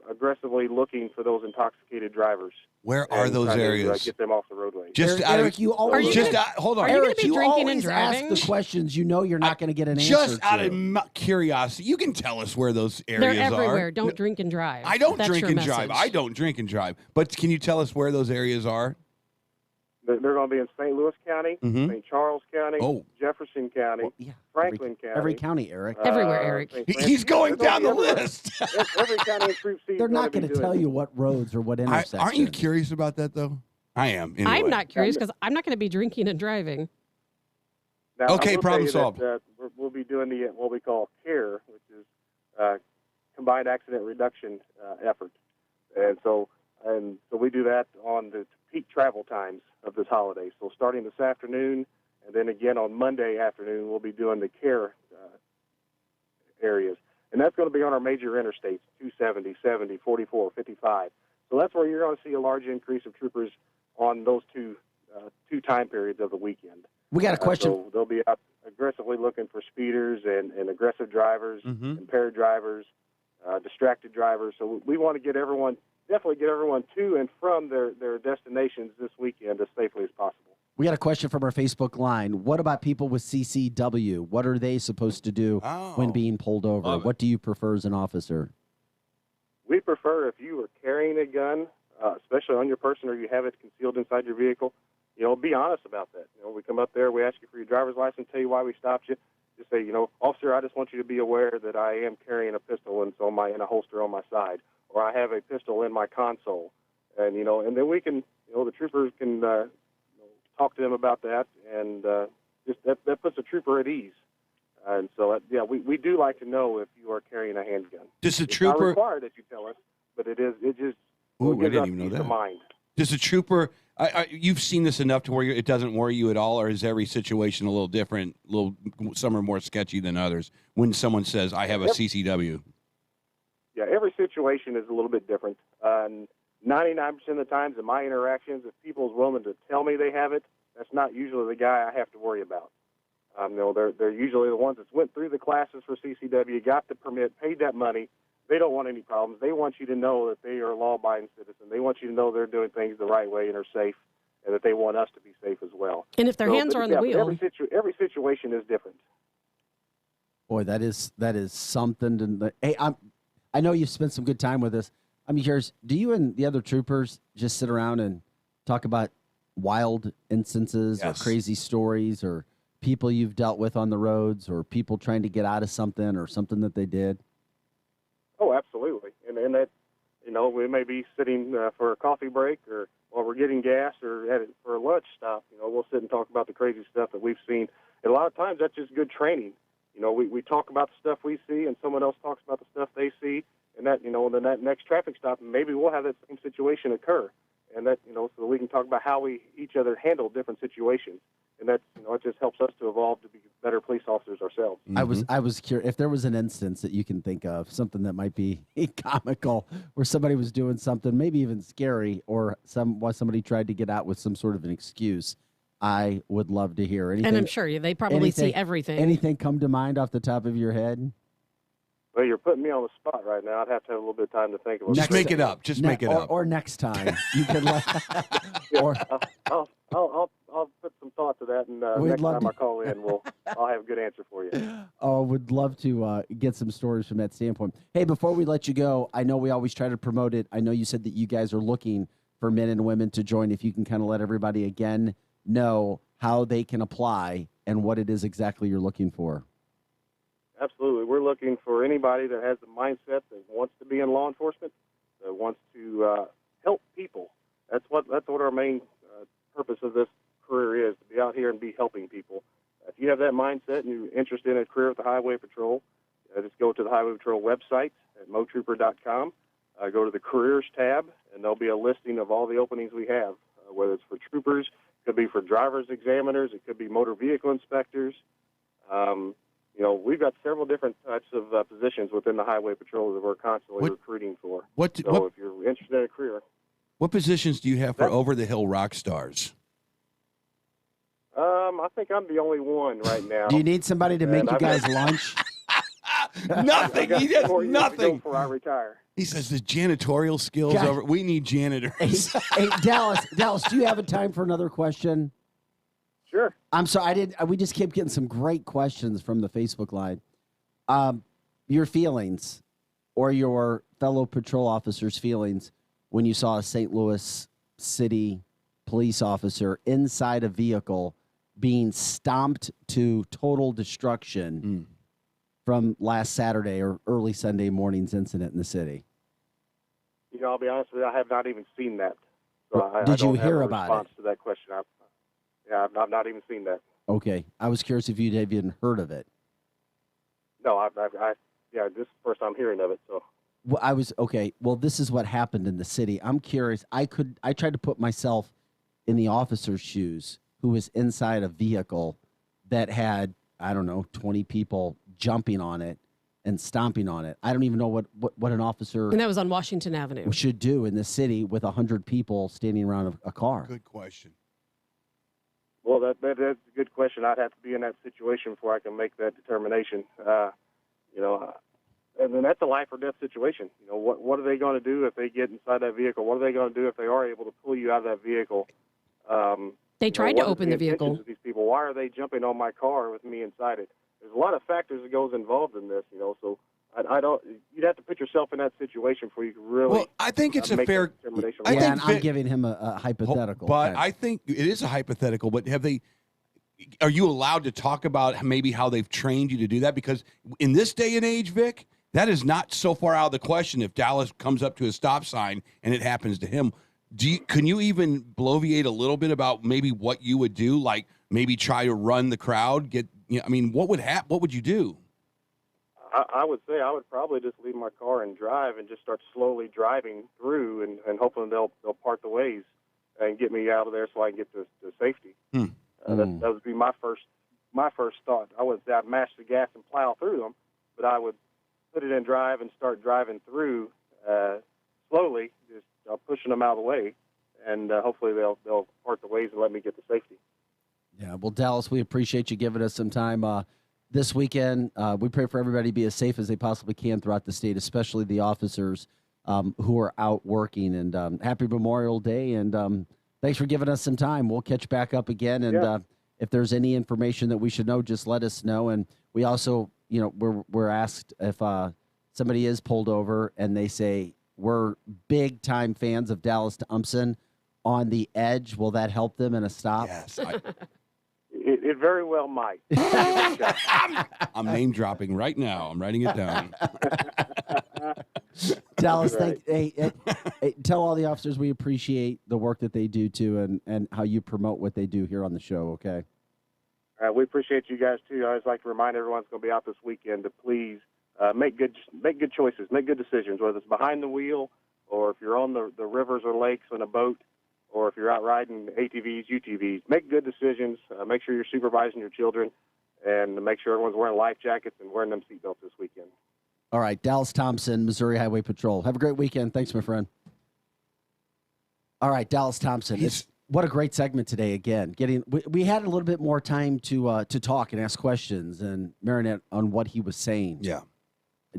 aggressively looking for those intoxicated drivers. Where are those areas? Get them off the roadway. Just Eric, you always hold on. Are you going Eric, to be you drinking and always driving? ask the questions you're not going to get an answer Just out to. of curiosity, you can tell us where those areas They're everywhere. are. Don't drink and drive. I don't That's drink your and message. drive. I don't drink and drive. But can you tell us where those areas are? They're going to be in St. Louis County, Mhm. St. Charles County, Jefferson County, Franklin County. Every county, Eric. Everywhere, Eric. He's going down the list. Every county in Troop C. They're not going to tell you what roads or what intersections. Aren't you curious about that, though? I am. Anyway. I'm not curious because I'm not going to be drinking and driving. Now, Okay, I will problem tell you solved. that, we'll be doing what we call CARE, which is Combined Accident Reduction effort, and so we do that on the peak travel times of this holiday. So starting this afternoon, and then again on Monday afternoon, we'll be doing the CARE areas, and that's going to be on our major interstates: 270, 70, 44, 55. So that's where you're going to see a large increase of troopers on those two time periods of the weekend. We got a question. So they'll be out aggressively looking for speeders and aggressive drivers, impaired drivers, distracted drivers. So we want to definitely get everyone to and from their destinations this weekend as safely as possible. We got a question from our Facebook line. What about people with CCW? What are they supposed to do when being pulled over? What do you prefer as an officer? We prefer, if you are carrying a gun, especially on your person, or you have it concealed inside your vehicle, be honest about that. We come up there, we ask you for your driver's license, tell you why we stopped you. Just say, officer, I just want you to be aware that I am carrying a pistol in a holster on my side, or I have a pistol in my console, and then we can, the troopers can talk to them about that, and just that puts the trooper at ease. And so, we do like to know if you are carrying a handgun. Does the It's trooper? not required that you tell us, but it just Ooh, I gives didn't us even know peace that. of mind. Does the trooper? You've seen this enough to where it doesn't worry you at all, or is every situation a little different? Some are more sketchy than others. When someone says, "I have a CCW," Yeah, every situation is a little bit different. 99% of the times in my interactions, if people is willing to tell me they have it, that's not usually the guy I have to worry about. They're usually the ones that went through the classes for CCW, got the permit, paid that money. They don't want any problems. They want you to know that they are a law-abiding citizen. They want you to know they're doing things the right way and are safe, and that they want us to be safe as well. And if their hands are on the wheel. Every situation is different. Boy, that is something. Hey, I know you've spent some good time with us. I'm curious, do you and the other troopers just sit around and talk about wild instances or crazy stories or people you've dealt with on the roads or people trying to get out of something or something that they did? Oh, absolutely. And that, we may be sitting for a coffee break or while we're getting gas or for a lunch stop. We'll sit and talk about the crazy stuff that we've seen. And a lot of times that's just good training. We talk about the stuff we see, and someone else talks about the stuff they see, and that, then that next traffic stop, maybe we'll have that same situation occur. And that, so we can talk about how we each other handle different situations. And that, it just helps us to evolve to be better police officers ourselves. I was curious if there was an instance that you can think of, something that might be comical, where somebody was doing something maybe even scary, or somebody tried to get out with some sort of an excuse. I would love to hear anything. And I'm sure they probably see everything. Anything come to mind off the top of your head? Well, you're putting me on the spot right now. I'd have to have a little bit of time to think about it. Just make it up. Just make it up. Or next time. You can I'll put some thought to that, and We'd next love time I to- call in, I'll have a good answer for you. Oh, would love to get some stories from that standpoint. Hey, before we let you go, I know we always try to promote it. I know you said that you guys are looking for men and women to join. If you can kind of let everybody again know how they can apply and what it is exactly you're looking for. Absolutely. We're looking for anybody that has the mindset that wants to be in law enforcement, that wants to help people. That's what our main purpose of this career is, to be out here and be helping people. If you have that mindset and you're interested in a career with the Highway Patrol, just go to the Highway Patrol website at motrooper.com. Go to the Careers tab, and there'll be a listing of all the openings we have, whether it's for troopers, it could be for driver's examiners, it could be motor vehicle inspectors. We've got several different types of positions within the Highway Patrol that we're constantly recruiting for. If you're interested in a career. What positions do you have for over-the-hill rock stars? I think I'm the only one right now. Do you need somebody to make you guys lunch? Nothing. He does nothing. Before I retire. He says the janitorial skills God. over. We need janitors. Hey, Dallas, do you have a time for another question? Sure. I'm sorry, we just kept getting some great questions from the Facebook line. Your feelings, or your fellow patrol officers' feelings, when you saw a St. Louis City police officer inside a vehicle being stomped to total destruction from last Saturday or early Sunday morning's incident in the city. I'll be honest with you, I have not even seen that. So Did you don't hear have a about response to that question. I've not even seen that. Okay. I was curious if you'd even heard of it. No, this is the first time hearing of it. So. Well, Well, this is what happened in the city. I'm curious. I tried to put myself in the officer's shoes who was inside a vehicle that had, 20 people jumping on it and stomping on it. I don't even know what an officer And that was on Washington Avenue. should do in the city with 100 people standing around a car. Good question. Well, that's a good question. I'd have to be in that situation before I can make that determination. And then that's a life or death situation. What are they going to do if they get inside that vehicle? What are they going to do if they are able to pull you out of that vehicle? They tried to open the vehicle. Of these people, why are they jumping on my car with me inside it? There's a lot of factors that goes involved in this. So I don't. You'd have to put yourself in that situation before you can really. Well, I think it's a fair determination. I'm giving him a hypothetical. But I think it is a hypothetical. But are you allowed to talk about maybe how they've trained you to do that? Because in this day and age, Vic, that is not so far out of the question. If Dallas comes up to a stop sign and it happens to him, can you even bloviate a little bit about maybe what you would do? Like maybe try to run the crowd. What would you do? I would say I would probably just leave my car and drive and just start slowly driving through and hoping they'll part the ways and get me out of there so I can get to safety. That would be my first thought. I wouldn't say I'd mash the gas and plow through them, but I would put it in drive and start driving through slowly, just pushing them out of the way, and hopefully they'll part the ways and let me get to safety. Yeah, well, Dallas, we appreciate you giving us some time this weekend. We pray for everybody to be as safe as they possibly can throughout the state, especially the officers who are out working. And happy Memorial Day, and thanks for giving us some time. We'll catch back up again, and if there's any information that we should know, just let us know. And we also, we're asked if somebody is pulled over and they say, we're big-time fans of Dallas Thompson on the edge, will that help them in a stop? Yes. It very well might. I'm name dropping right now. I'm writing it down. Dallas, Right. hey, tell all the officers we appreciate the work that they do too, and how you promote what they do here on the show. Okay. We appreciate you guys too. I always like to remind everyone that's going to be out this weekend to please make good choices, make good decisions, whether it's behind the wheel or if you're on the rivers or lakes on a boat, or if you're out riding ATVs, UTVs. Make good decisions. Make sure you're supervising your children, and make sure everyone's wearing life jackets and wearing them seatbelts this weekend. All right, Dallas Thompson, Missouri Highway Patrol. Have a great weekend. Thanks, my friend. All right, Dallas Thompson. What a great segment today. Again, we had a little bit more time to talk and ask questions and marinate on what he was saying. Yeah.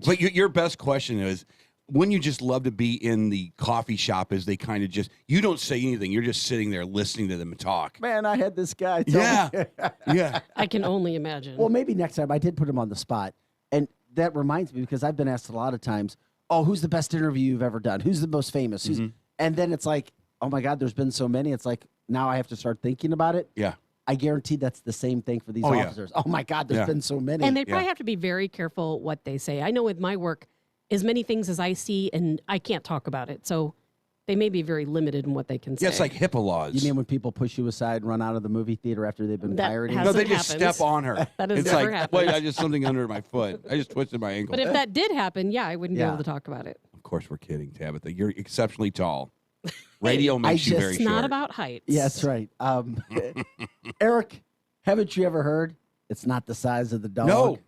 But your best question is, wouldn't you just love to be in the coffee shop as they kind of just, you don't say anything. You're just sitting there listening to them talk. Man, I had this guy tell me. Yeah. I can only imagine. Well, maybe next time. I did put him on the spot. And that reminds me, because I've been asked a lot of times, oh, who's the best interview you've ever done? Who's the most famous? And then it's like, oh, my God, there's been so many. It's like, now I have to start thinking about it. Yeah. I guarantee that's the same thing for these officers. Oh, my God, there's been so many. And they probably have to be very careful what they say. I know with my work, as many things as I see, and I can't talk about it. So they may be very limited in what they can say. Yeah, it's like HIPAA laws. You mean when people push you aside and run out of the movie theater after they've been pirating? No, they just step on her. That has it's never like, happened. wait, I just something under my foot. I just twisted my ankle. But if that did happen, I wouldn't be able to talk about it. Of course, we're kidding, Tabitha. You're exceptionally tall. Radio makes you very It's short. not about height. Yeah, that's right. Eric, haven't you ever heard? It's not the size of the dog. No.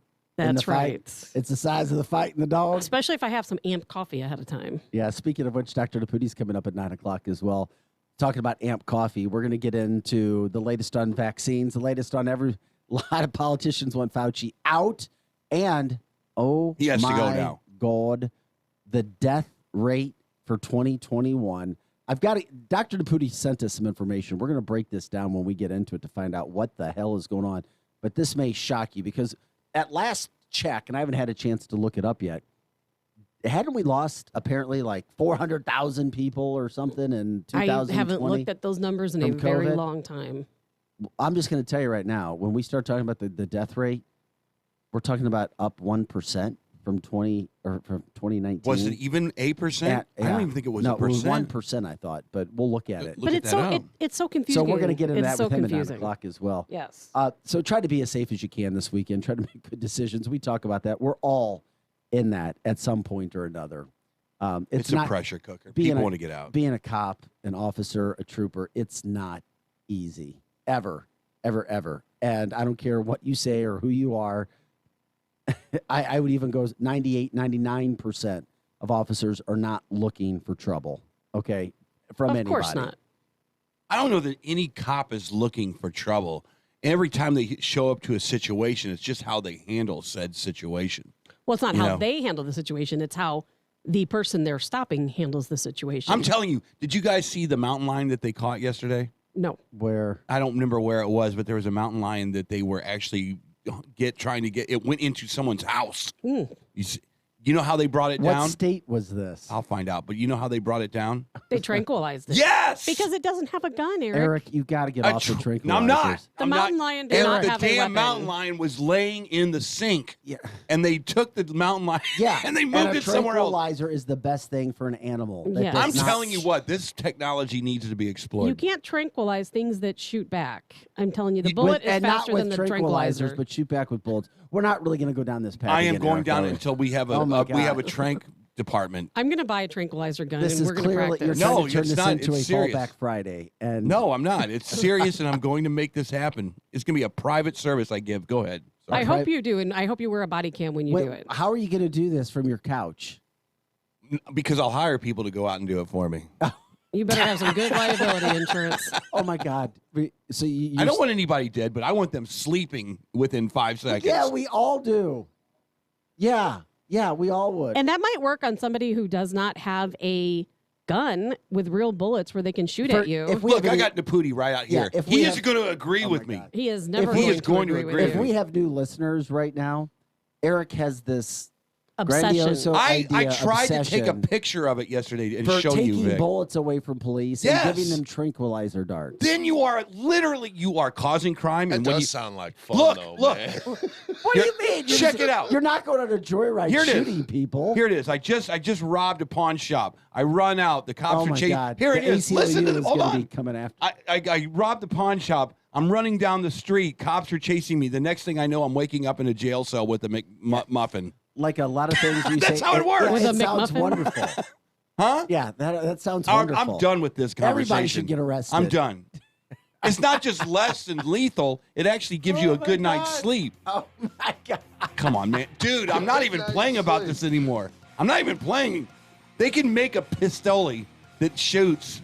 in the That's fight. right. It's the size of the fight in the dog. Especially if I have some amp coffee ahead of time. Yeah, speaking of which, Dr. Naputi's coming up at 9 o'clock as well. Talking about amp coffee, we're going to get into the latest on vaccines, the latest on a lot of politicians want Fauci out. And, he has to go now. God, the death rate for 2021. Dr. Naputi sent us some information. We're going to break this down when we get into it to find out what the hell is going on. But this may shock you because at last check, and I haven't had a chance to look it up yet, hadn't we lost apparently like 400,000 people or something in 2020? I haven't looked at those numbers in a very long time. I'm just going to tell you right now, when we start talking about the death rate, we're talking about up 1% from 2019. Was it even 8%? I don't even think it was no, a percent. It was 1%, I thought, but we'll look at it. But it's so confusing. So we're going to get into It's that with him at 9 confusing. o'clock as well. Yes. So try to be as safe as you can this weekend. Try to make good decisions. We talk about that. We're all in that at some point or another. It's a pressure cooker. People want to get out. Being a cop, an officer, a trooper, it's not easy. Ever. And I don't care what you say or who you are. I would even go 98, 99% of officers are not looking for trouble, okay, from anybody. Of course not. I don't know that any cop is looking for trouble. Every time they show up to a situation, it's just how they handle said situation. Well, it's not how they handle the situation. It's how the person they're stopping handles the situation. I'm telling you, did you guys see the mountain lion that they caught yesterday? No. Where? I don't remember where it was, but there was a mountain lion that they were actually trying to get. It went into someone's house. You know how they brought it down? What state was this? I'll find out. But you know how they brought it down? They tranquilized it. Yes! Because it doesn't have a gun, Eric. Eric, you got to get off the tranquilizers. No, I'm not. The mountain lion did not have a The damn weapon. mountain lion was laying in the sink. Yeah. And they took the mountain lion and they moved it somewhere else. A tranquilizer is the best thing for an animal. Yes. I'm telling you what, this technology needs to be explored. You can't tranquilize things that shoot back. I'm telling you, the bullet is faster than the tranquilizer. But shoot back with bullets. We're not really going to go down this path. I am again, going Eric, down are it we? until we have a trank department. I'm going to buy a tranquilizer gun This and is we're going to clearly practice. you're trying No, to turn it's this not. into It's a serious. Fallback Friday. And No, I'm not. It's serious, and I'm going to make this happen. It's going to be a private service I give. Go ahead. I hope you do, and I hope you wear a body cam when you Wait, do it. How are you going to do this from your couch? Because I'll hire people to go out and do it for me. You better have some good liability insurance. Oh my God! So I don't want anybody dead, but I want them sleeping within 5 seconds. Yeah, we all do. Yeah, we all would. And that might work on somebody who does not have a gun with real bullets where they can shoot at you. Look, I got Naputi right out here. if He we is have- going to agree with me. He is never He going is to going to agree with agree you. with If we have new listeners right now, Eric has this obsession. Grandioso I idea, tried to take a obsession picture of it yesterday and for show you, taking Vic. bullets away from police Yes. and giving them tranquilizer darts. Then you are causing crime. That And when does you sound like fun, look, though, man. What do you mean? Check it out. You're not going on a joyride Here it is. shooting people. Here it is. I just robbed a pawn shop. I run out. The cops Oh are my chasing. God. Here The it is. ACLU Listen to is this. Hold gonna on. be coming after. I robbed the pawn shop. I'm running down the street. Cops are chasing me. The next thing I know, I'm waking up in a jail cell with a muffin. Like a lot of things you say. That's how it works. Yeah, With it a sounds McMuffin? wonderful. Huh? Yeah, that sounds I'm wonderful. done with this conversation. Everybody should get arrested. I'm done. It's not just less than lethal. It actually gives you a good night's sleep. Oh my God. Come on, man. Dude, I'm not even playing about this anymore. I'm not even playing. They can make a pistoli that shoots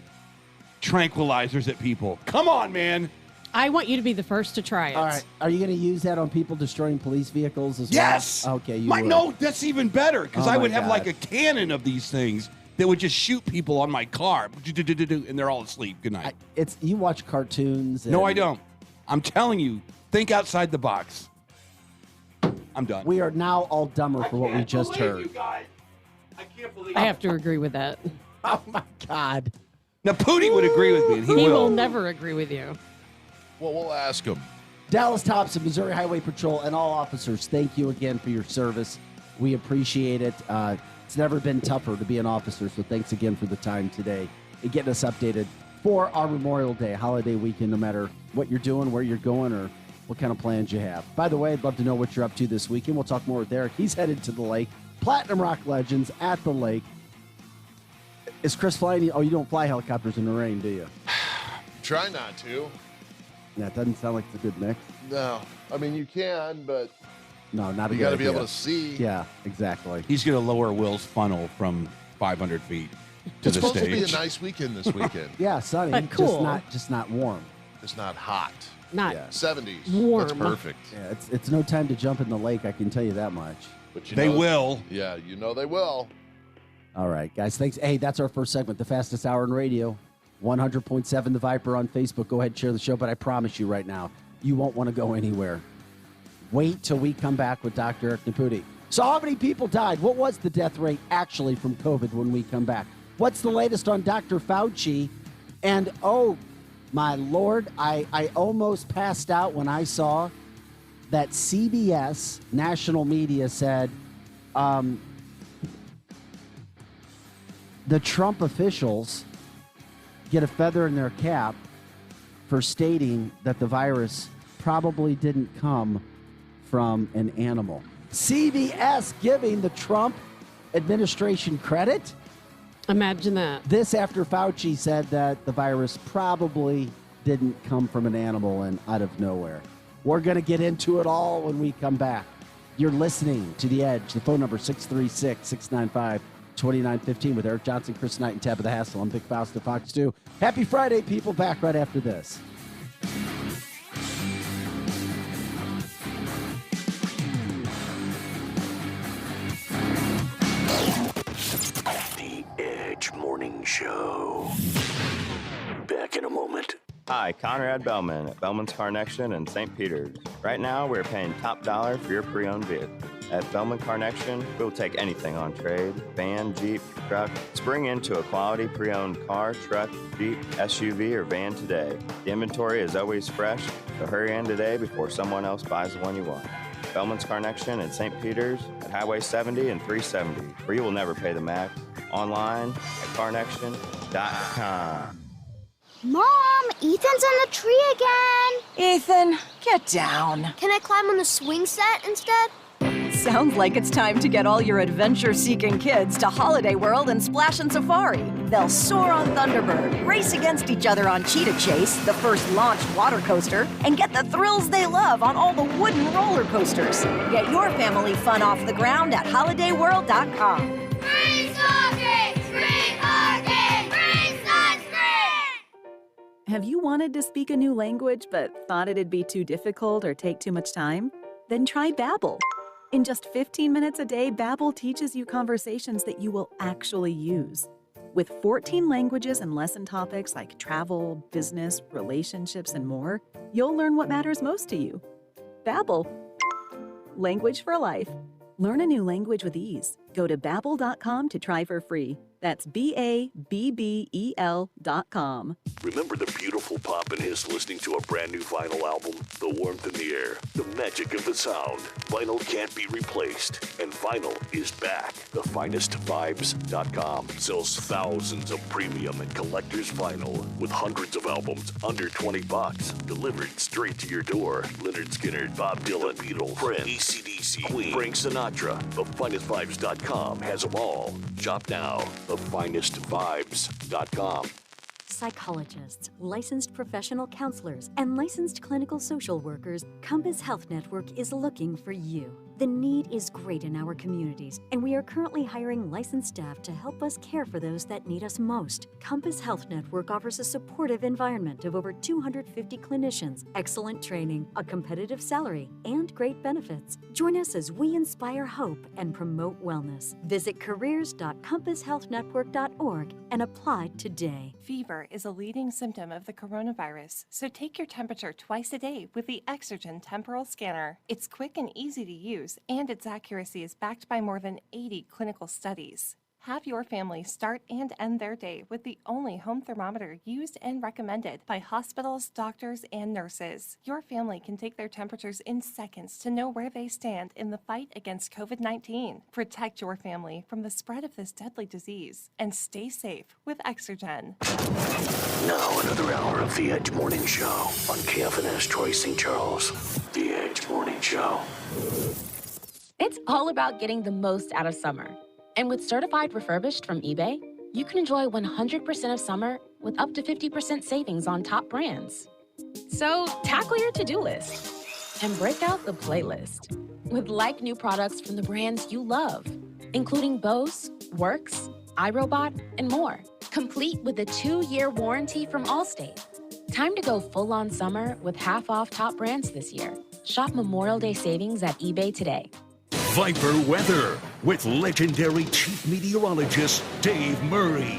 tranquilizers at people. Come on, man. I want you to be the first to try it. All right. Are you going to use that on people destroying police vehicles as Yes. well? Okay. You would. No, that's even better because Oh I my would have like God. a cannon of these things that would just shoot people on my car, and they're all asleep. Good night. You watch cartoons. No, and I don't. I'm telling you, think outside the box. I'm done. We are now all dumber for what we just heard. I can't believe I have to agree with that. Oh my God. Now, Pootie would agree with me, and He will never agree with you. Well, we'll ask him. Dallas Thompson, Missouri Highway Patrol, and all officers, thank you again for your service. We appreciate it. It's never been tougher to be an officer, so thanks again for the time today and getting us updated for our Memorial Day holiday weekend, no matter what you're doing, where you're going, or what kind of plans you have. By the way, I'd love to know what you're up to this weekend. We'll talk more with Derek. He's headed to the lake. Platinum Rock Legends at the lake. Is Chris flying? Oh, you don't fly helicopters in the rain, do you? Try not to. That doesn't sound like it's a good mix. No. I mean, you can, but No, not a you good got to be idea. able to see. Yeah, exactly. He's going to lower Will's funnel from 500 feet to It's the supposed stage. to be a nice weekend this weekend. Yeah, sunny, But cool. just not warm. It's not hot. Not Yeah. 70s. Warm. That's perfect. Yeah, it's no time to jump in the lake. I can tell you that much. But you They know, will. Yeah, you know they will. All right, guys. Thanks. Hey, that's our first segment, the fastest hour in radio. 100.7 The Viper on Facebook. Go ahead and share the show. But I promise you right now, you won't want to go anywhere. Wait till we come back with Dr. Eric Naputi. So how many people died? What was the death rate actually from COVID when we come back? What's the latest on Dr. Fauci? And, oh, my Lord, I almost passed out when I saw that CBS national media said the Trump officials get a feather in their cap for stating that the virus probably didn't come from an animal. CBS giving the Trump administration credit? Imagine that. This after Fauci said that the virus probably didn't come from an animal and out of nowhere. We're going to get into it all when we come back. You're listening to The Edge. The phone number 636-695-2915 with Eric Johnson, Chris Knight, and Tabitha Hassell. I'm Big Faust of Fox 2. Happy Friday, people. Back right after this. The Edge Morning Show. Back in a moment. Hi, Conrad Bellman at Bellman's Car Connection in St. Peters. Right now, we're paying top dollar for your pre-owned vehicle. At Bellman Car Connection, we'll take anything on trade, van, Jeep, truck. Spring into a quality pre-owned car, truck, Jeep, SUV, or van today. The inventory is always fresh, so hurry in today before someone else buys the one you want. Bellman's Car Connection in St. Peters at Highway 70 and 370, where you will never pay the max. Online at carnection.com. Mom, Ethan's on the tree again. Ethan, get down. Can I climb on the swing set instead? Sounds like it's time to get all your adventure-seeking kids to Holiday World and Splash and Safari. They'll soar on Thunderbird, race against each other on Cheetah Chase, the first launched water coaster, and get the thrills they love on all the wooden roller coasters. Get your family fun off the ground at holidayworld.com. Free smoking, free parking, free sunscreen! Have you wanted to speak a new language but thought it'd be too difficult or take too much time? Then try Babbel. In just 15 minutes a day, Babbel teaches you conversations that you will actually use. With 14 languages and lesson topics like travel, business, relationships, and more, you'll learn what matters most to you. Babbel. Language for life. Learn a new language with ease. Go to Babbel.com to try for free. That's BABBEL.com. Remember the beautiful pop and hiss listening to a brand new vinyl album? The warmth in the air, the magic of the sound. Vinyl can't be replaced, and vinyl is back. TheFinestVibes.com sells thousands of premium and collector's vinyl with hundreds of albums under $20, delivered straight to your door. Leonard Skinner, Bob Dylan, The Beatles, Prince, AC/DC, Queen, Frank Sinatra. TheFinestVibes.com has them all. Shop now. TheFinestVibes.com. Psychologists, licensed professional counselors, and licensed clinical social workers, Compass Health Network is looking for you. The need is great in our communities, and we are currently hiring licensed staff to help us care for those that need us most. Compass Health Network offers a supportive environment of over 250 clinicians, excellent training, a competitive salary, and great benefits. Join us as we inspire hope and promote wellness. Visit careers.compasshealthnetwork.org and apply today. Fever is a leading symptom of the coronavirus, so take your temperature twice a day with the Exergen Temporal Scanner. It's quick and easy to use, and its accuracy is backed by more than 80 clinical studies. Have your family start and end their day with the only home thermometer used and recommended by hospitals, doctors, and nurses. Your family can take their temperatures in seconds to know where they stand in the fight against COVID-19. Protect your family from the spread of this deadly disease and stay safe with Exergen. Now another hour of The Edge Morning Show on KFNS Troy St. Charles. The Edge Morning Show. It's all about getting the most out of summer. And with certified refurbished from eBay, you can enjoy 100% of summer with up to 50% savings on top brands. So tackle your to-do list and break out the playlist with like new products from the brands you love, including Bose, Works, iRobot, and more. Complete with a 2-year warranty from Allstate. Time to go full-on summer with half off top brands this year. Shop Memorial Day savings at eBay today. Viper Weather with legendary chief meteorologist Dave Murray.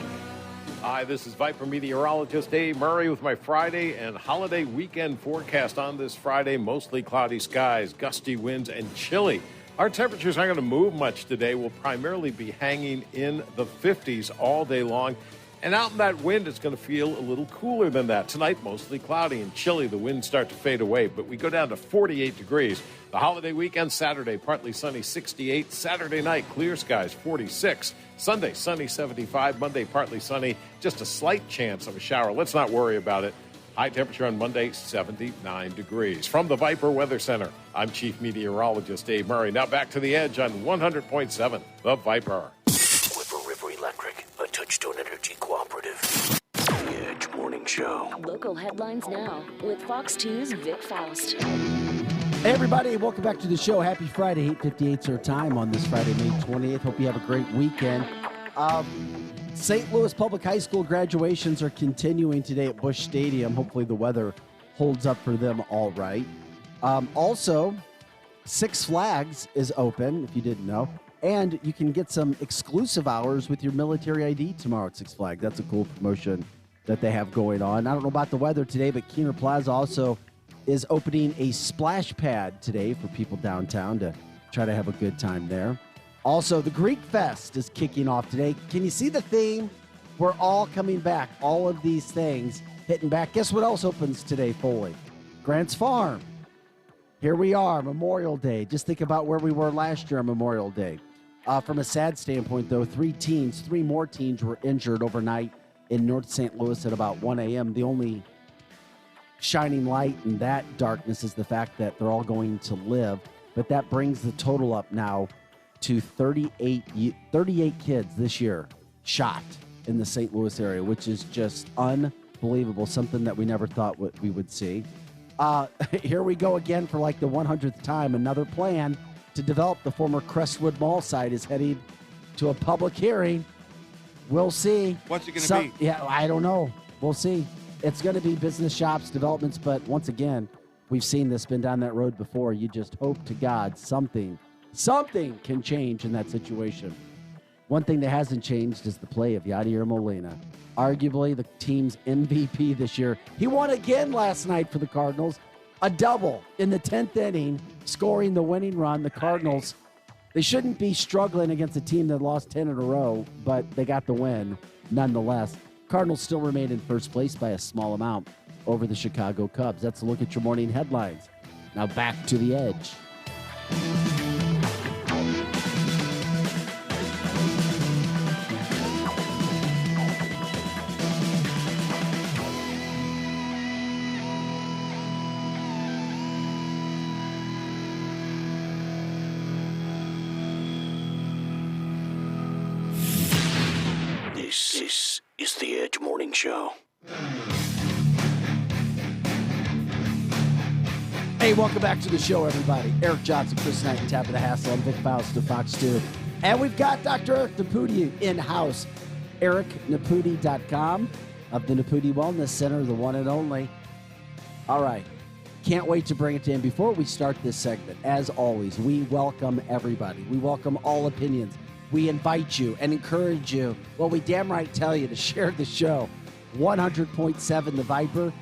Hi, this is Viper meteorologist Dave Murray with my Friday and holiday weekend forecast on this Friday. Mostly cloudy skies, gusty winds, and chilly. Our temperatures aren't going to move much today. We'll primarily be hanging in the 50s all day long. And out in that wind, it's going to feel a little cooler than that. Tonight, mostly cloudy and chilly. The winds start to fade away, but we go down to 48 degrees. The holiday weekend, Saturday, partly sunny, 68. Saturday night, clear skies, 46. Sunday, sunny, 75. Monday, partly sunny, just a slight chance of a shower. Let's not worry about it. High temperature on Monday, 79 degrees. From the Viper Weather Center, I'm Chief Meteorologist Dave Murray. Now back to the Edge on 100.7, The Viper. River Electric, a Touchstone Energy cooperative. The Edge Morning Show. Local headlines now with Fox 2's Vic Faust. Hey everybody, welcome back to the show. Happy Friday, 8:58 our time on this Friday, May 28th. Hope you have a great weekend. St. Louis Public High School graduations are continuing today at Busch Stadium. Hopefully the weather holds up for them all right. Also, Six Flags is open, if you didn't know. And you can get some exclusive hours with your military ID tomorrow at Six Flags. That's a cool promotion that they have going on. I don't know about the weather today, but Keener Plaza also is opening a splash pad today for people downtown to try to have a good time there. Also, the Greek Fest is kicking off today. Can you see the theme? We're all coming back. All of these things hitting back. Guess what else opens today, Foley? Grant's Farm. Here we are, Memorial Day. Just think about where we were last year on Memorial Day. From a sad standpoint, though, 3 more teens were injured overnight in North St. Louis at about 1 a.m. The only shining light in that darkness is the fact that they're all going to live. But that brings the total up now to 38 kids this year shot in the St. Louis area, which is just unbelievable, something that we never thought we would see. Here we go again for like the 100th time. Another plan to develop the former Crestwood Mall site is heading to a public hearing. We'll see. What's it going to be? Yeah, I don't know. We'll see. It's going to be business shops, developments, but once again, we've seen this, been down that road before. You just hope to God something can change in that situation. One thing that hasn't changed is the play of Yadier Molina. Arguably the team's MVP this year. He won again last night for the Cardinals. A double in the 10th inning, scoring the winning run. The Cardinals, They shouldn't be struggling against a team that lost 10 in a row, but they got the win nonetheless. Cardinals still remain in first place by a small amount over the Chicago Cubs. That's a look at your morning headlines. Now back to the Edge. This is the Edge Morning Show. Hey, welcome back to the show, everybody. Eric Johnson, Chris Knight, and Tabitha Hassell. I'm Vic Faust of Fox 2. And we've got Dr. Eric Naputi in-house. EricNaputi.com of the Naputi Wellness Center, the one and only. All right. Can't wait to bring it to him. Before we start this segment, as always, we welcome everybody. We welcome all opinions. We invite you and encourage you, well, we damn right tell you to share the show. 100.7 The Viper,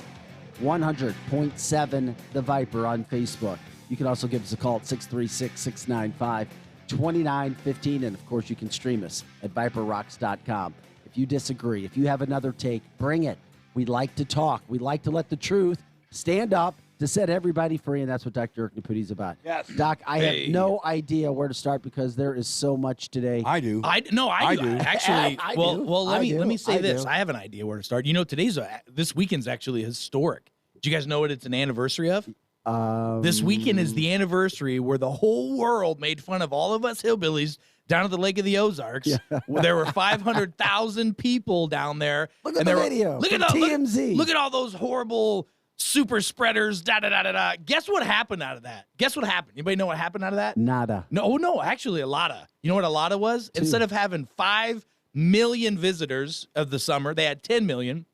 100.7 The Viper on Facebook. You can also give us a call at 636-695-2915. And, of course, you can stream us at viperrocks.com. If you disagree, if you have another take, bring it. We like to talk. We like to let the truth stand up to set everybody free, and that's what Dr. Eric Naputi is about. Yes. Doc, I have no idea where to start because there is so much today. I do. I do. Actually, I well, do. let me say this. do. I have an idea where to start. You know, this weekend's actually historic. Do you guys know what it's an anniversary of? This weekend is the anniversary where the whole world made fun of all of us hillbillies down at the Lake of the Ozarks. Yeah. There were 500,000 people down there. Look at the video. Look at TMZ. Look at all those horrible super spreaders, da-da-da-da-da. Guess what happened out of that? Guess what happened? Anybody know what happened out of that? Nada. No, actually a lotta. You know what a lotta was? Instead of having 5 million visitors of the summer, they had 10 million.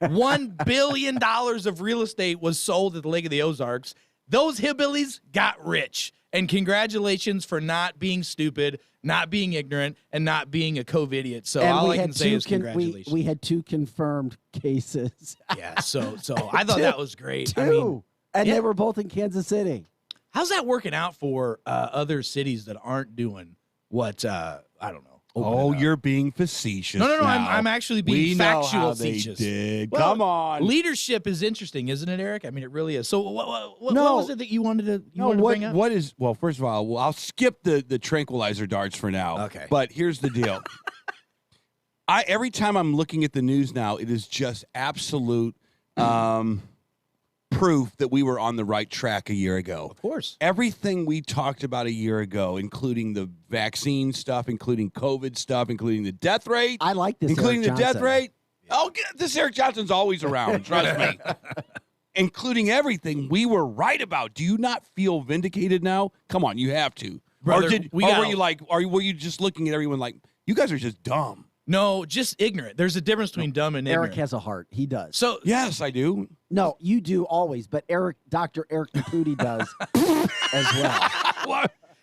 $1 billion of real estate was sold at the Lake of the Ozarks. Those hillbillies got rich. And congratulations for not being stupid, not being ignorant, and not being a COVID idiot. So all I can say is congratulations. We had 2 confirmed cases. Yeah, so I thought that was great. 2. They were both in Kansas City. How's that working out for other cities that aren't doing what, I don't know. Oh, you're being facetious. No. now. I'm actually being factual. Know how they did. Well, come on. Leadership is interesting, isn't it, Eric? I mean, it really is. So, what was it that you wanted to bring up? What is? Well, first of all, I'll skip the tranquilizer darts for now. Okay. But here's the deal. Every time I'm looking at the news now, it is just absolute proof that we were on the right track a year ago. Of course. Everything we talked about a year ago, including the vaccine stuff, including COVID stuff, including the death rate. I like this, including Eric the death Johnson. rate. Oh, this Eric Johnson's always around. Trust me. Including everything we were right about. Do you not feel vindicated now? Come on, you have to. Brother, were you just looking at everyone like, you guys are just dumb? No, just ignorant. There's a difference between dumb and ignorant. Eric has a heart. He does. So yes, I do. No, you do always, but Dr. Eric Naputi does as well.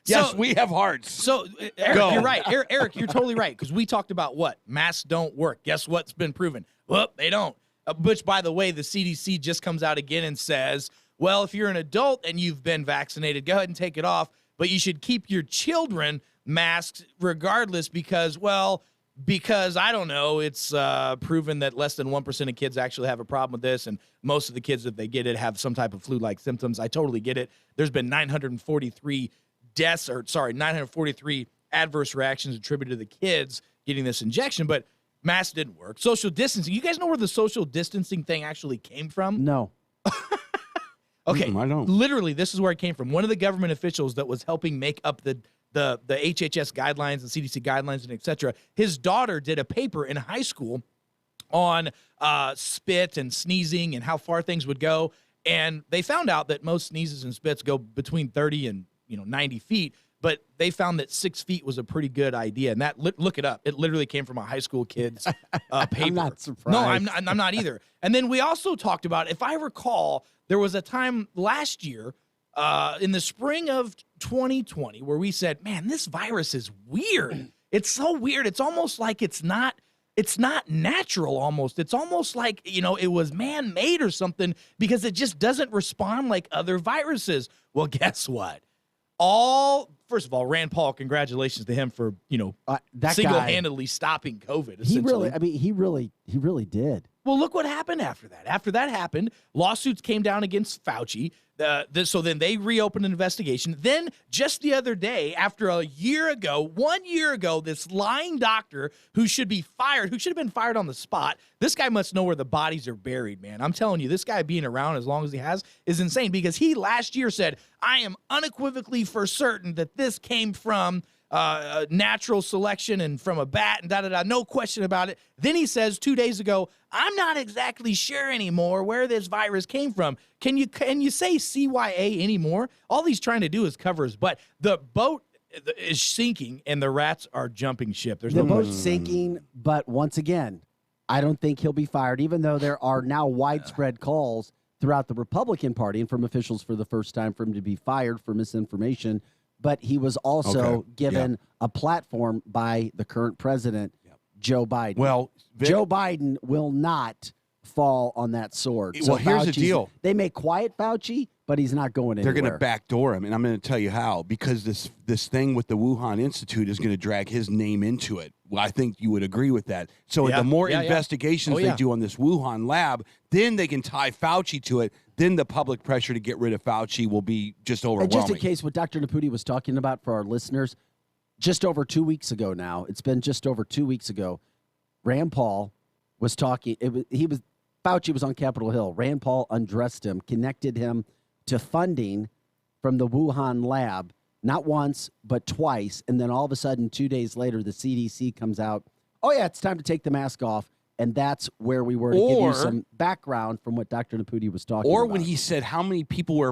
Yes, we have hearts. So, Eric, you're right. Eric, you're totally right, because we talked about what? Masks don't work. Guess what's been proven? Well, they don't. Which, by the way, the CDC just comes out again and says, well, if you're an adult and you've been vaccinated, go ahead and take it off, but you should keep your children masked regardless because I don't know, it's proven that less than 1% of kids actually have a problem with this, and most of the kids, if they get it, have some type of flu-like symptoms. I totally get it. There's been 943 adverse reactions attributed to the kids getting this injection, but masks didn't work. Social distancing. You guys know where the social distancing thing actually came from? No. Okay. I don't. Literally, this is where it came from. One of the government officials that was helping make up the HHS guidelines and CDC guidelines and et cetera, his daughter did a paper in high school on spit and sneezing and how far things would go. And they found out that most sneezes and spits go between 30 and 90 feet. But they found that 6 feet was a pretty good idea. And that, look it up. It literally came from a high school kid's paper. I'm not surprised. No, I'm not either. And then we also talked about, if I recall, there was a time last year in the spring of 2020 where we said, man, this virus is weird. It's so weird. It's almost like it's not natural almost. It's almost like, it was man-made or something because it just doesn't respond like other viruses. Well, guess what? First of all, Rand Paul, congratulations to him for, that single-handedly stopping COVID. He really did. Well, look what happened after that. After that happened, lawsuits came down against Fauci. So then they reopened an investigation. Then just the other day, after 1 year ago, this lying doctor who should be fired, who should have been fired on the spot, this guy must know where the bodies are buried, man. I'm telling you, this guy being around as long as he has is insane, because he last year said, I am unequivocally for certain that this came from natural selection and from a bat and da-da-da, no question about it. Then he says 2 days ago, I'm not exactly sure anymore where this virus came from. Can you say CYA anymore? All he's trying to do is cover his butt. The boat is sinking and the rats are jumping ship. The boat's sinking, but once again, I don't think he'll be fired, even though there are now widespread calls throughout the Republican Party and from officials for the first time for him to be fired for misinformation. But he was also given a platform by the current president, Joe Biden. Well, Joe Biden will not fall on that sword. Well, here's the deal. They may quiet Fauci, but he's not going anywhere. They're going to backdoor him, and I'm going to tell you how. Because this thing with the Wuhan Institute is going to drag his name into it. Well, I think you would agree with that. So the more investigations they do on this Wuhan lab, then they can tie Fauci to it. Then the public pressure to get rid of Fauci will be just overwhelming. And just in case what Dr. Naputi was talking about for our listeners, just over 2 weeks ago now, it's been just over 2 weeks ago, Rand Paul was talking. Fauci was on Capitol Hill. Rand Paul undressed him, connected him to funding from the Wuhan lab, not once, but twice. And then all of a sudden, 2 days later, the CDC comes out, oh, yeah, it's time to take the mask off. And that's where we were to give you some background from what Dr. Naputi was talking about. Or when he said how many people were